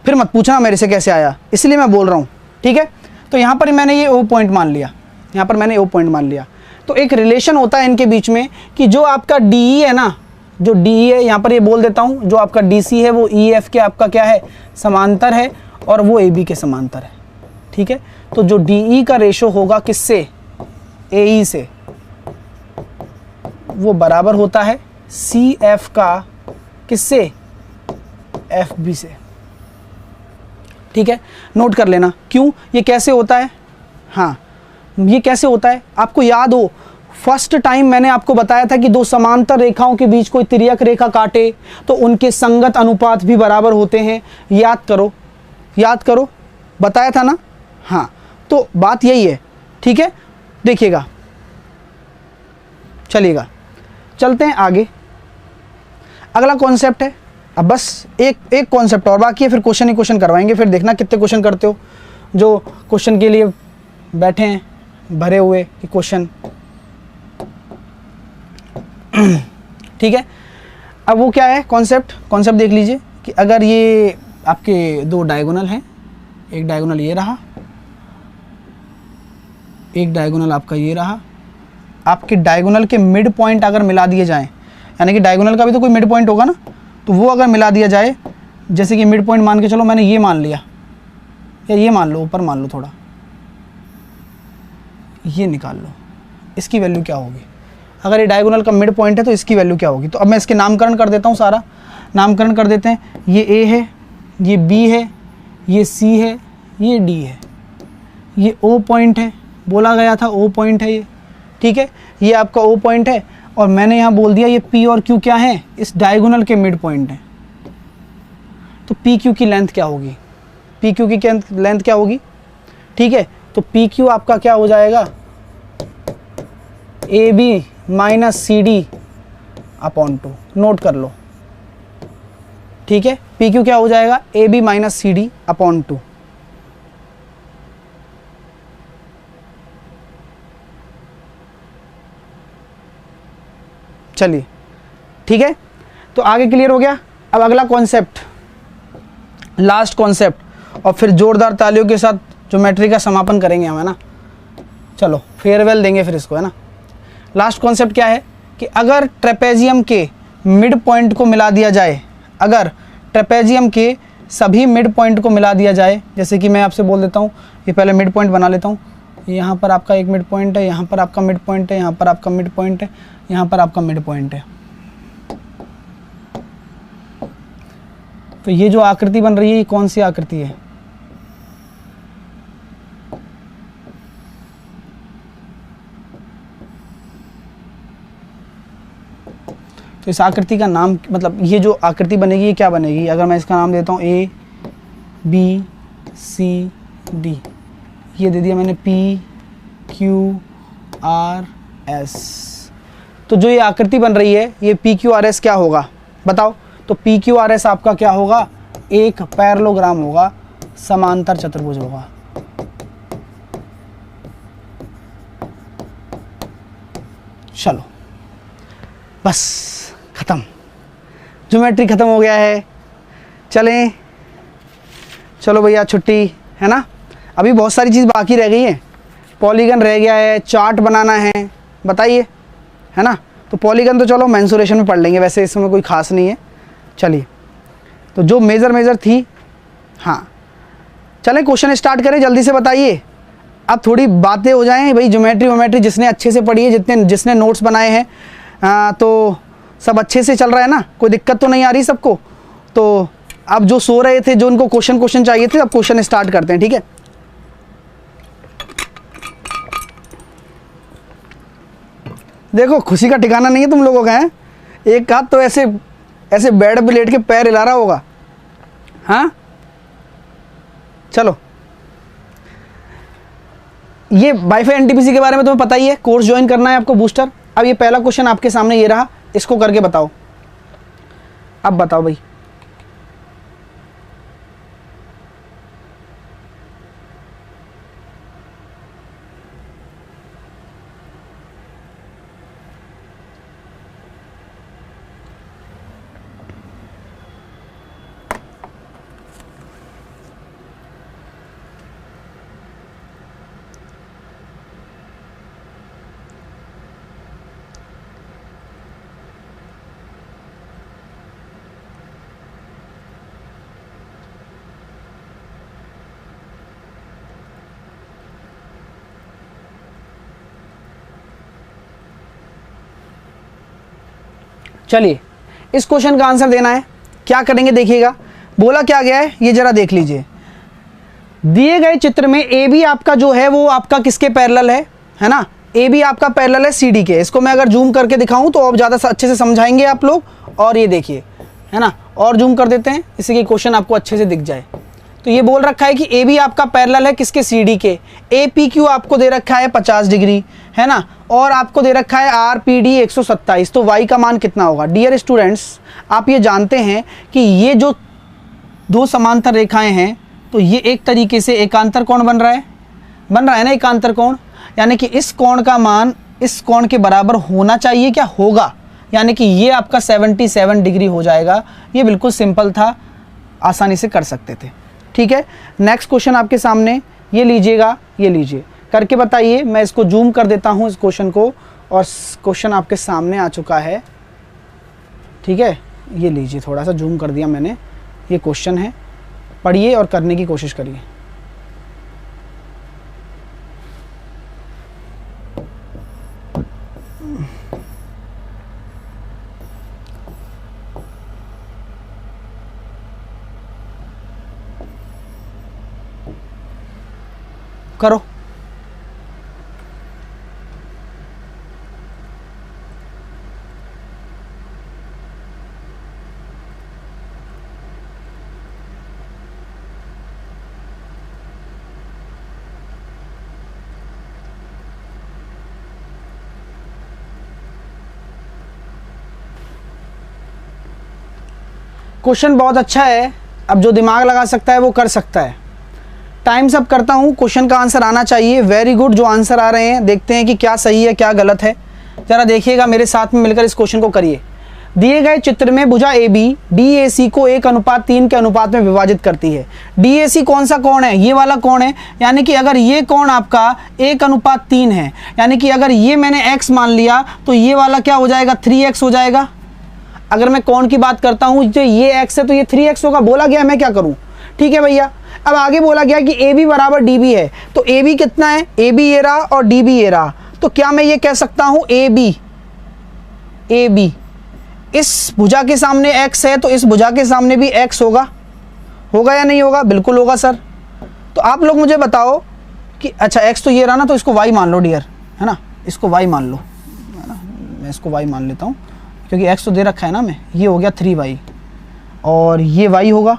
फिर मत पूछना मेरे से कैसे आया, इसलिए मैं बोल रहा हूँ, ठीक है। तो यहाँ पर मैंने ये ओ पॉइंट मान लिया, यहाँ पर मैंने ओ पॉइंट मान लिया। तो एक रिलेशन होता है इनके बीच में कि जो आपका डी है ना, जो डी है, यहाँ पर ये बोल देता हूँ, जो आपका डी सी है वो ई एफ के आपका क्या है, समांतर है, और वो ए बी के समांतर है, ठीक है। तो जो डी ई का रेशो होगा किससे, ए ई से, वो बराबर होता है सी एफ का किससे, एफ बी से, ठीक है। नोट कर लेना, क्यों ये कैसे होता है, हाँ ये कैसे होता है आपको याद हो, फर्स्ट टाइम मैंने आपको बताया था कि दो समांतर रेखाओं के बीच कोई तिर्यक रेखा काटे तो उनके संगत अनुपात भी बराबर होते हैं, याद करो, याद करो, बताया था ना। हाँ तो बात यही है, ठीक है। देखिएगा, चलिएगा चलते हैं आगे, अगला कॉन्सेप्ट है, अब बस एक कॉन्सेप्ट और बाकी है, फिर क्वेश्चन ही क्वेश्चन करवाएंगे, फिर देखना कितने क्वेश्चन करते हो, जो क्वेश्चन के लिए बैठे हैं भरे हुए कि क्वेश्चन, ठीक है। अब वो क्या है कॉन्सेप्ट देख लीजिए कि अगर ये आपके दो डायगोनल हैं, एक डायगोनल ये रहा, एक डायगोनल आपका ये रहा, आपके डायगोनल के मिड पॉइंट अगर मिला दिए जाएं, यानी कि डायगोनल का भी तो कोई मिड पॉइंट होगा ना, तो वो अगर मिला दिया जाए, जैसे कि मिड पॉइंट मान के चलो, मैंने ये मान लिया, या ये मान लो, ऊपर मान लो थोड़ा, ये निकाल लो, इसकी वैल्यू क्या होगी, अगर ये डायगोनल का मिड पॉइंट है तो इसकी वैल्यू क्या होगी। तो अब मैं इसके नामकरण कर देता हूँ, सारा नामकरण कर देते हैं, ये ए है, ये बी है, ये सी है, ये डी है, ये ओ पॉइंट है, बोला गया था ओ पॉइंट है ये, ठीक है, ये आपका ओ पॉइंट है, और मैंने यहाँ बोल दिया ये पी और क्यू क्या है, इस डायगोनल के मिड पॉइंट है। तो पी क्यू की लेंथ क्या होगी, पी क्यू की लेंथ क्या होगी, ठीक है। तो पी क्यू आपका क्या हो जाएगा, A B minus C D upon 2, note कर लो, ठीक है। पी क्यू क्या हो जाएगा, A B minus C D upon 2, चलिए ठीक है। तो आगे क्लियर हो गया। अब अगला कॉन्सेप्ट, लास्ट कॉन्सेप्ट, और फिर जोरदार तालियों के साथ ज्योमेट्री का समापन करेंगे हम, है ना, चलो फेयरवेल देंगे फिर इसको, है ना। लास्ट कॉन्सेप्ट क्या है कि अगर ट्रेपेजियम के मिड पॉइंट को मिला दिया जाए, अगर ट्रेपेजियम के सभी मिड पॉइंट को मिला दिया जाए, जैसे कि मैं आपसे बोल देता हूँ, ये पहले मिड पॉइंट बना लेता हूँ, यहाँ पर आपका एक मिड पॉइंट है, यहाँ पर आपका मिड पॉइंट है, यहाँ पर आपका मिड पॉइंट है, यहाँ पर आपका मिड पॉइंट है। तो ये जो आकृति बन रही है, ये कौन सी आकृति है, तो इस आकृति का नाम, मतलब ये जो आकृति बनेगी ये क्या बनेगी, अगर मैं इसका नाम देता हूँ ए बी सी डी, ये दे दिया मैंने पी क्यू आर एस, तो जो ये आकृति बन रही है ये पी क्यू आर एस क्या होगा बताओ। तो पी क्यू आर एस आपका क्या होगा, एक पैरेललोग्राम होगा, समांतर चतुर्भुज होगा। चलो बस खत्म, ज्योमेट्री खत्म हो गया है, चलें, चलो भैया छुट्टी, है ना। अभी बहुत सारी चीज़ बाकी रह गई है, पॉलीगन रह गया है, चार्ट बनाना है, बताइए, है ना। तो पॉलीगन तो चलो मेंसुरेशन में पढ़ लेंगे, वैसे इसमें कोई खास नहीं है। चलिए, तो जो मेजर थी, हाँ चलें क्वेश्चन स्टार्ट करें, जल्दी से बताइए। अब थोड़ी बातें हो जाएं भाई, ज्योमेट्री जिसने अच्छे से पढ़ी है, जिसने नोट्स बनाए हैं, तो सब अच्छे से चल रहा है ना, कोई दिक्कत तो नहीं आ रही सबको। तो अब जो सो रहे थे, जो उनको क्वेश्चन चाहिए थे, अब क्वेश्चन स्टार्ट करते हैं, ठीक है। देखो खुशी का ठिकाना नहीं है तुम लोगों का, है एक हाथ तो ऐसे ऐसे बेड पे लेट के पैर हिला रहा होगा। हाँ चलो, ये वाईफाई एनटीपीसी के बारे में तुम्हें पता ही है, कोर्स ज्वाइन करना है आपको बूस्टर। अब ये पहला क्वेश्चन आपके सामने ये रहा, इसको करके बताओ। अब बताओ भाई, चलिए इस क्वेश्चन का आंसर देना है। क्या करेंगे देखिएगा, बोला क्या गया है ये जरा देख लीजिए। दिए गए चित्र में ए बी आपका जो है वो आपका किसके पैरेलल है ना, ए बी आपका पैरेलल है सी डी के। इसको मैं अगर जूम करके दिखाऊं तो अब ज़्यादा अच्छे से समझाएंगे आप लोग। और ये देखिए है ना, और जूम कर देते हैं इससे कि क्वेश्चन आपको अच्छे से दिख जाए। तो ये बोल रखा है कि ए बी आपका पैरेलल है किसके, सी डी के। ए पी क्यू आपको दे रखा है 50 डिग्री है ना, और आपको दे रखा है आर पी डी 127। तो वाई का मान कितना होगा। डियर स्टूडेंट्स, आप ये जानते हैं कि ये जो दो समांतर रेखाएं हैं तो ये एक तरीके से एकांतर कोण बन रहा है ना, एकांतर कोण। यानी कि इस कोण का मान इस कोण के बराबर होना चाहिए, क्या होगा, यानी कि ये आपका 77 डिग्री हो जाएगा। ये बिल्कुल सिंपल था, आसानी से कर सकते थे। ठीक है, नेक्स्ट क्वेश्चन आपके सामने ये लीजिएगा, ये लीजिए करके बताइए। मैं इसको जूम कर देता हूँ इस क्वेश्चन को, और क्वेश्चन आपके सामने आ चुका है। ठीक है, ये लीजिए, थोड़ा सा जूम कर दिया मैंने। ये क्वेश्चन है, पढ़िए और करने की कोशिश करिए। करो। क्वेश्चन बहुत अच्छा है, अब जो दिमाग लगा सकता है वो कर सकता है। टाइम सब करता हूँ, क्वेश्चन का आंसर आना चाहिए। वेरी गुड, जो आंसर आ रहे हैं देखते हैं कि क्या सही है क्या गलत है। ज़रा देखिएगा, मेरे साथ में मिलकर इस क्वेश्चन को करिए। दिए गए चित्र में भुजा ए बी डी ए सी को 1:3 के अनुपात में विभाजित करती है। डी ए सी कौन सा कोण है, ये वाला कोण है। यानी कि अगर ये कोण आपका 1:3 है, यानी कि अगर ये मैंने x मान लिया तो ये वाला क्या हो जाएगा, 3x हो जाएगा। अगर मैं कोण की बात करता हूँ, जो ये x है तो ये 3x होगा। बोला गया मैं क्या करूँ। ठीक है भैया, अब आगे बोला गया कि ए बी बराबर डी बी है। तो ए बी कितना है, ए बी ये रहा और डी बी ये रहा। तो क्या मैं ये कह सकता हूँ ए बी इस भुजा के सामने x है तो इस भुजा के सामने भी x होगा या नहीं होगा। बिल्कुल होगा सर। तो आप लोग मुझे बताओ कि अच्छा x तो ये रहा ना, तो इसको y मान लो डियर, है ना, इसको y मान लो, है ना। मैं इसको y मान लेता हूँ क्योंकि x तो दे रखा है ना मैं। ये हो गया 3y और ये y होगा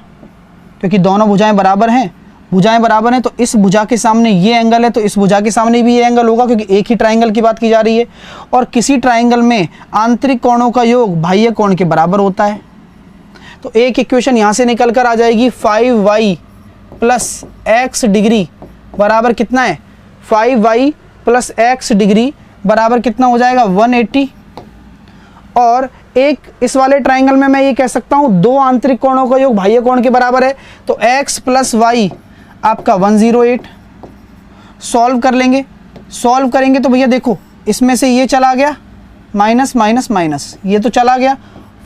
क्योंकि दोनों भुजाएं बराबर हैं। भुजाएं बराबर हैं तो इस भुजा के सामने ये एंगल है तो इस भुजा के सामने भी ये एंगल होगा, क्योंकि एक ही ट्राइंगल की बात की जा रही है। और किसी ट्राइंगल में आंतरिक कोणों का योग बाह्य कोण के बराबर होता है। तो एक इक्वेशन यहाँ से निकल कर आ जाएगी, 5y प्लस x डिग्री बराबर कितना है, 5y प्लस x डिग्री बराबर कितना हो जाएगा, 180। और एक इस वाले ट्राइंगल में मैं ये कह सकता हूँ दो आंतरिक कोणों का योग बाह्य कोण के बराबर है। तो x प्लस वाई आपका 108। सॉल्व कर लेंगे, सॉल्व करेंगे तो भैया देखो इसमें से ये चला गया माइनस माइनस माइनस, ये तो चला गया।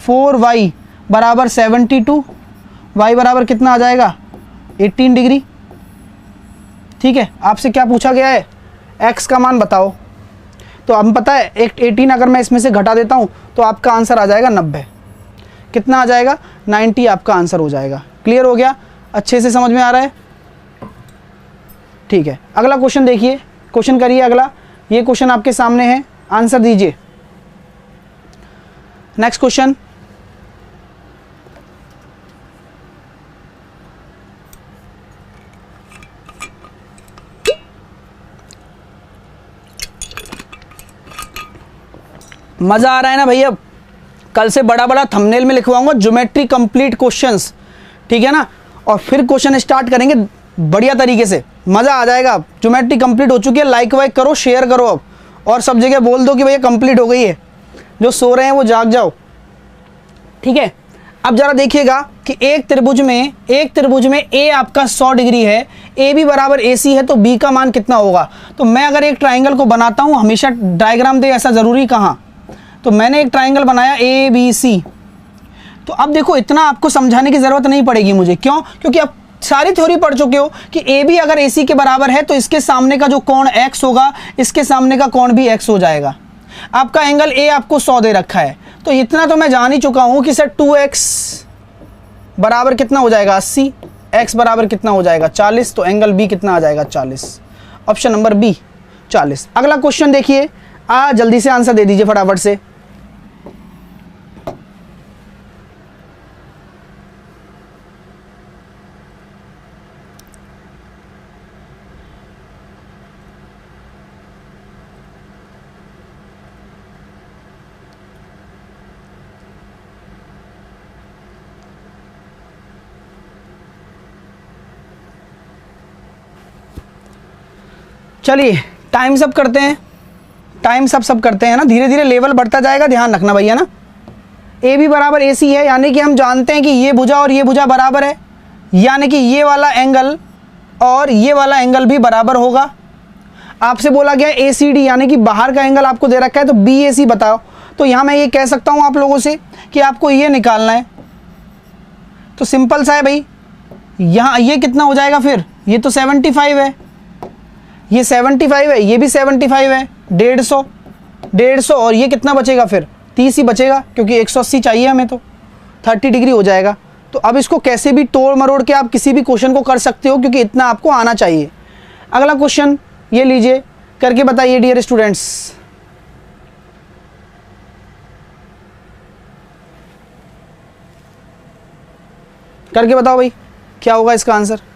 4y बराबर 72, y बराबर कितना आ जाएगा, 18 डिग्री। ठीक है, आपसे क्या पूछा गया है, x का मान बताओ। तो हम पता है 18 अगर मैं इसमें से घटा देता हूँ तो आपका आंसर आ जाएगा 90। कितना आ जाएगा, 90 आपका आंसर हो जाएगा। क्लियर हो गया, अच्छे से समझ में आ रहा है। ठीक है, अगला क्वेश्चन देखिए, क्वेश्चन करिए अगला। ये क्वेश्चन आपके सामने है, आंसर दीजिए। नेक्स्ट क्वेश्चन, मजा आ रहा है ना भैया? कल से बड़ा बड़ा थंबनेल में लिखवाऊंगा ज्योमेट्री कंप्लीट क्वेश्चंस, ठीक है ना, और फिर क्वेश्चन स्टार्ट करेंगे बढ़िया तरीके से, मजा आ जाएगा। ज्योमेट्री कंप्लीट हो चुकी है, लाइक वाइक करो, शेयर करो अब, और सब जगह बोल दो कि भैया कंप्लीट हो गई है। जो सो रहे हैं वो जाग जाओ, ठीक है। अब जरा देखिएगा कि एक त्रिभुज में ए आपका 100 डिग्री है, ए भी बराबर ए सी है, तो बी का मान कितना होगा। तो मैं अगर एक ट्राइंगल को बनाता हूं, हमेशा डायग्राम दे ऐसा जरूरी कहाँ, तो मैंने एक ट्राइंगल बनाया ए बी सी। तो अब देखो इतना आपको समझाने की जरूरत नहीं पड़ेगी मुझे, क्यों? क्योंकि अब सारी थ्योरी पढ़ चुके हो कि ए बी अगर ए सी के बराबर है तो इसके सामने का जो कोण x होगा, इसके सामने का कोण भी x हो जाएगा। आपका एंगल ए आपको 100 दे रखा है, तो इतना तो मैं जान ही चुका हूं कि सर 2x बराबर कितना हो जाएगा 80, x बराबर कितना हो जाएगा 40, तो एंगल बी कितना आ जाएगा 40। Option number B 40। अगला क्वेश्चन देखिए, जल्दी से आंसर दे दीजिए फटाफट से। चलिए टाइम्स अप करते हैं, टाइम्स अप सब करते हैं ना, धीरे धीरे लेवल बढ़ता जाएगा, ध्यान रखना भैया ना। ए बी बराबर ए सी है, यानी कि हम जानते हैं कि ये भुजा और ये भुजा बराबर है, यानी कि ये वाला एंगल और ये वाला एंगल भी बराबर होगा। आपसे बोला गया ए सी डी, यानी कि बाहर का एंगल आपको दे रखा है, तो बी ए सी बताओ। तो यहाँ मैं ये कह सकता हूँ आप लोगों से कि आपको ये निकालना है, तो सिंपल सा है भाई। यहाँ ये कितना हो जाएगा फिर, ये तो 75 है, ये 75 है, ये भी 75 है, 150 और ये कितना बचेगा फिर 30 ही बचेगा, क्योंकि 180 चाहिए हमें, तो 30 डिग्री हो जाएगा। तो अब इसको कैसे भी तोड़ मरोड़ के आप किसी भी क्वेश्चन को कर सकते हो, क्योंकि इतना आपको आना चाहिए। अगला क्वेश्चन ये लीजिए, करके बताइए डियर स्टूडेंट्स। करके बताओ भाई क्या होगा इसका आंसर।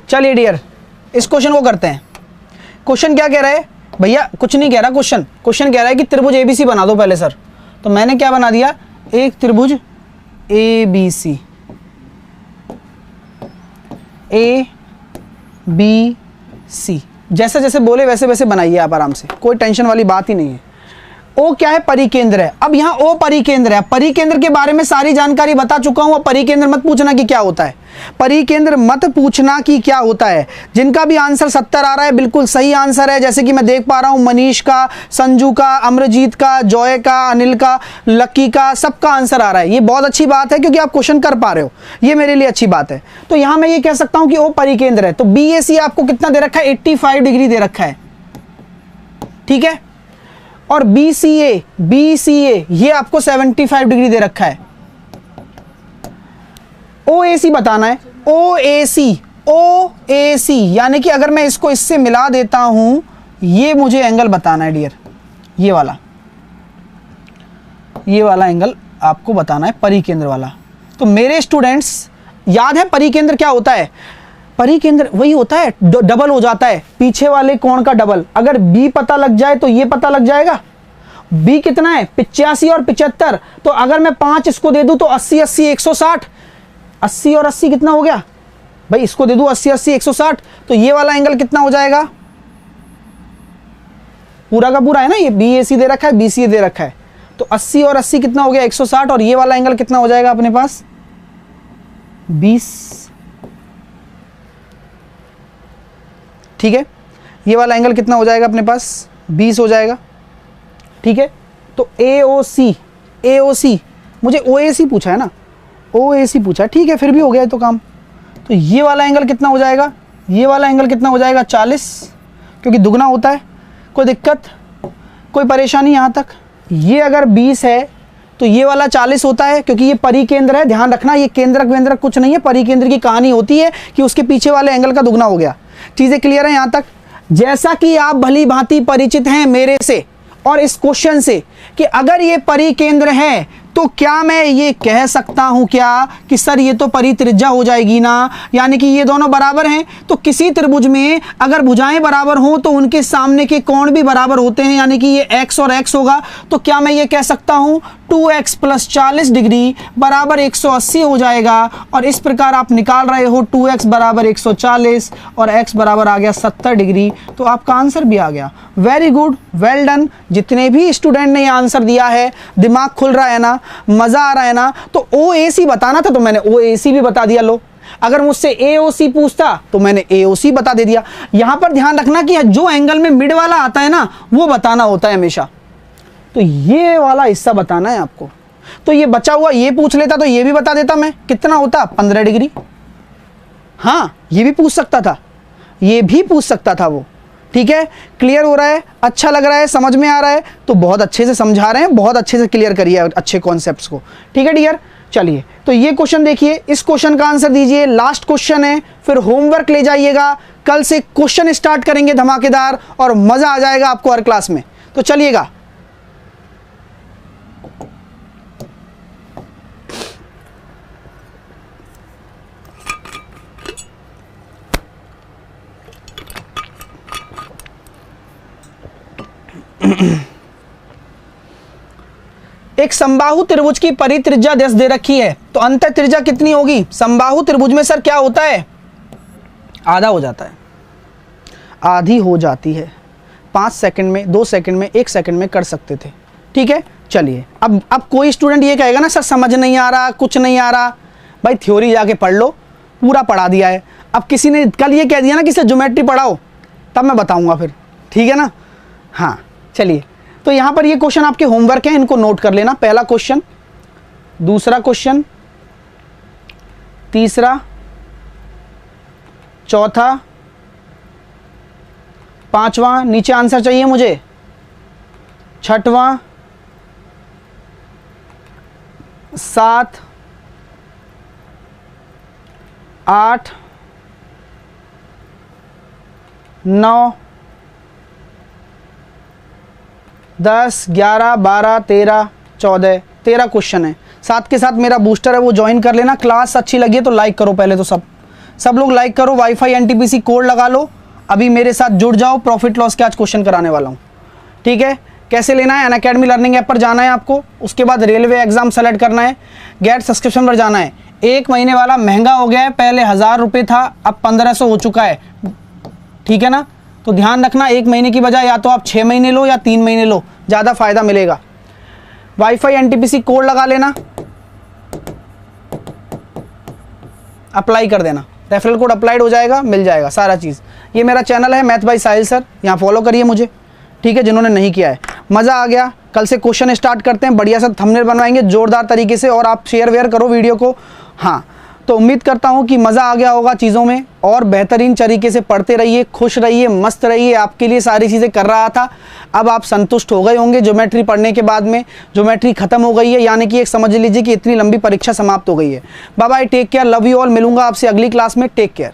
चलिए डियर, इस क्वेश्चन को करते हैं। क्वेश्चन क्या कह रहा है भैया? कुछ नहीं कह रहा क्वेश्चन कह रहा है कि त्रिभुज एबीसी बना दो पहले। सर तो मैंने क्या बना दिया, एक त्रिभुज ए बी सी, ए बी सी, जैसे जैसे बोले वैसे वैसे बनाइए आप आराम से, कोई टेंशन वाली बात ही नहीं है। ओ क्या है? परिकेंद्र है। अब यहाँ ओ परिकेंद्र है, परिकेंद्र के बारे में सारी जानकारी बता चुका हूं। अब परिकेंद्र मत पूछना कि क्या होता है, परिकेंद्र मत पूछना कि क्या होता है। जिनका भी आंसर 70 आ रहा है बिल्कुल सही आंसर है, जैसे कि मैं देख पा रहा हूं मनीष का, संजू का, अमरजीत का, जॉय का, अनिल का, लक्की का, सबका आंसर आ रहा है। ये बहुत अच्छी बात है क्योंकि आप क्वेश्चन कर पा रहे हो, ये मेरे लिए अच्छी बात है। तो यहां मैं ये कह सकता हूं कि ओ परिकेंद्र है। तो बी ए सी आपको कितना दे रखा है? 85 डिग्री दे रखा है, ठीक है। और बी सी ए ये आपको 75 डिग्री दे रखा है। ओ ए सी बताना है, ओ ए सी यानी कि अगर मैं इसको इससे मिला देता हूं, ये मुझे एंगल बताना है डियर, ये वाला एंगल आपको बताना है, परिकेंद्र वाला। तो मेरे स्टूडेंट्स याद है परिकेंद्र क्या होता है? परिकेंद्र वही होता है, डबल हो जाता है, पीछे वाले कोण का डबल। अगर बी पता लग जाए तो ये पता लग जाएगा। बी कितना है? 85 और 75। तो अगर मैं 5 इसको दे दूं तो 80 80 160, 80 और 80 कितना हो गया भाई? इसको दे दूं 80 80 160, तो ये वाला एंगल कितना हो जाएगा? पूरा का पूरा है ना, ये बी ए सी दे रखा है, बी सी ए दे रखा है, तो 80 और 80 कितना हो गया? 160। और ये वाला एंगल कितना हो जाएगा अपने पास? 20, ठीक है। ये वाला एंगल कितना हो जाएगा अपने पास? 20 हो जाएगा, ठीक है। तो ए ओ सी मुझे ओ ए सी पूछा है ना, OAC पूछा है, ठीक है फिर भी हो गया है तो काम। तो ये वाला एंगल कितना हो जाएगा, ये वाला एंगल कितना हो जाएगा 40, क्योंकि दुगना होता है। कोई दिक्कत, कोई परेशानी यहाँ तक। ये अगर 20 है तो ये वाला 40 होता है, क्योंकि ये परिकेंद्र है। ध्यान रखना ये केंद्रक वेंद्रक कुछ नहीं है, परिकेंद्र की कहानी होती है कि उसके पीछे वाले एंगल का दुगना हो गया। चीज़ें क्लियर है यहाँ तक। जैसा कि आप भली भांति परिचित हैं मेरे से और इस क्वेश्चन से कि अगर ये परिकेंद्र है तो क्या मैं ये कह सकता हूं क्या कि सर ये तो परित्रिज्या हो जाएगी ना, यानी कि ये दोनों बराबर हैं। तो किसी त्रिभुज में अगर भुजाएं बराबर हों तो उनके सामने के कोण भी बराबर होते हैं, यानी कि ये x और x होगा। तो क्या मैं ये कह सकता हूं 2x + 40 डिग्री बराबर 180 हो जाएगा। और इस प्रकार आप निकाल रहे हो 2x बराबर 140 और x बराबर आ गया 70 डिग्री। तो आपका आंसर भी आ गया। Very good, well done. जितने भी स्टूडेंट ने ये आंसर दिया है, दिमाग खुल रहा है ना, मजा आ रहा है ना। तो OAC बताना था तो मैंने OAC भी बता दिया। लो, अगर मुझसे AOC पूछता तो मैंने AOC बता दे दिया। यहां पर ध्यान रखना कि जो एंगल में मिड वाला आता है ना वो बताना होता है हमेशा। तो ये वाला हिस्सा बताना है आपको। तो ये बचा हुआ ये पूछ लेता तो ये भी बता देता मैं, कितना होता 15 डिग्री। हाँ ये भी पूछ सकता था, ये भी पूछ सकता था वो। ठीक है, क्लियर हो रहा है, अच्छा लग रहा है, समझ में आ रहा है, तो बहुत अच्छे से समझा रहे हैं, बहुत अच्छे से क्लियर करिए अच्छे कॉन्सेप्ट्स को। ठीक है डियर, चलिए तो ये क्वेश्चन देखिए, इस क्वेश्चन का आंसर दीजिए। लास्ट क्वेश्चन है, फिर होमवर्क ले जाइएगा। कल से क्वेश्चन स्टार्ट करेंगे धमाकेदार और मजा आ जाएगा आपको हर क्लास में। तो चलिएगा, एक समबाहु त्रिभुज की परित्रिज्या 10 दे रखी है, तो अंतर त्रिज्या कितनी होगी? समबाहु त्रिभुज में सर क्या होता है? आधा हो जाता है, आधी हो जाती है। 5 सेकंड में, 2 सेकंड में, 1 सेकंड में कर सकते थे। ठीक है, चलिए अब कोई स्टूडेंट ये कहेगा ना सर समझ नहीं आ रहा, कुछ नहीं आ रहा। भाई थ्योरी जाके पढ़ लो, पूरा पढ़ा दिया है। अब किसी ने कल ये कह दिया ना कि सर ज्योमेट्री पढ़ाओ, तब मैं बताऊंगा फिर। ठीक है ना? हाँ चलिए, तो यहां पर ये क्वेश्चन आपके होमवर्क है, इनको नोट कर लेना। पहला क्वेश्चन, दूसरा क्वेश्चन, तीसरा, चौथा, पांचवा, नीचे आंसर चाहिए मुझे, छठवां, 7, 8, 9, 10, 11, 12, 13, 14, 13 क्वेश्चन है। साथ के साथ मेरा बूस्टर है वो ज्वाइन कर लेना। क्लास अच्छी लगी है तो लाइक करो, पहले तो सब लोग लाइक करो। वाईफाई NTPC कोड लगा लो, अभी मेरे साथ जुड़ जाओ। प्रॉफिट लॉस के आज क्वेश्चन कराने वाला हूँ। ठीक है, कैसे लेना है? अनअकैडमी लर्निंग ऐप पर जाना है आपको, उसके बाद रेलवे एग्जाम सेलेक्ट करना है, गेट सब्सक्रिप्शन पर जाना है। 1 महीने वाला महंगा हो गया है, पहले 1000 रुपये था, अब 1500 हो चुका है। ठीक है ना? तो ध्यान रखना, 1 महीने की बजाय या तो आप 6 महीने लो या 3 महीने लो, ज़्यादा फायदा मिलेगा। वाईफाई NTPC कोड लगा लेना, अप्लाई कर देना, रेफरल कोड अप्लाइड हो जाएगा, मिल जाएगा सारा चीज़। ये मेरा चैनल है मैथ बाय साहिल सर, यहाँ फॉलो करिए मुझे। ठीक है, जिन्होंने नहीं किया है। मज़ा आ गया, कल से क्वेश्चन स्टार्ट करते हैं, बढ़िया सा थंबनेल बनवाएंगे जोरदार तरीके से, और आप शेयर वेयर करो वीडियो को। हाँ, तो उम्मीद करता हूँ कि मज़ा आ गया होगा चीज़ों में, और बेहतरीन तरीके से पढ़ते रहिए, खुश रहिए, मस्त रहिए। आपके लिए सारी चीज़ें कर रहा था, अब आप संतुष्ट हो गए होंगे ज्योमेट्री पढ़ने के बाद में। ज्योमेट्री खत्म हो गई है, यानी कि एक समझ लीजिए कि इतनी लंबी परीक्षा समाप्त हो गई है। Bye bye, take care, love you all. मिलूंगा आपसे अगली क्लास में, टेक केयर।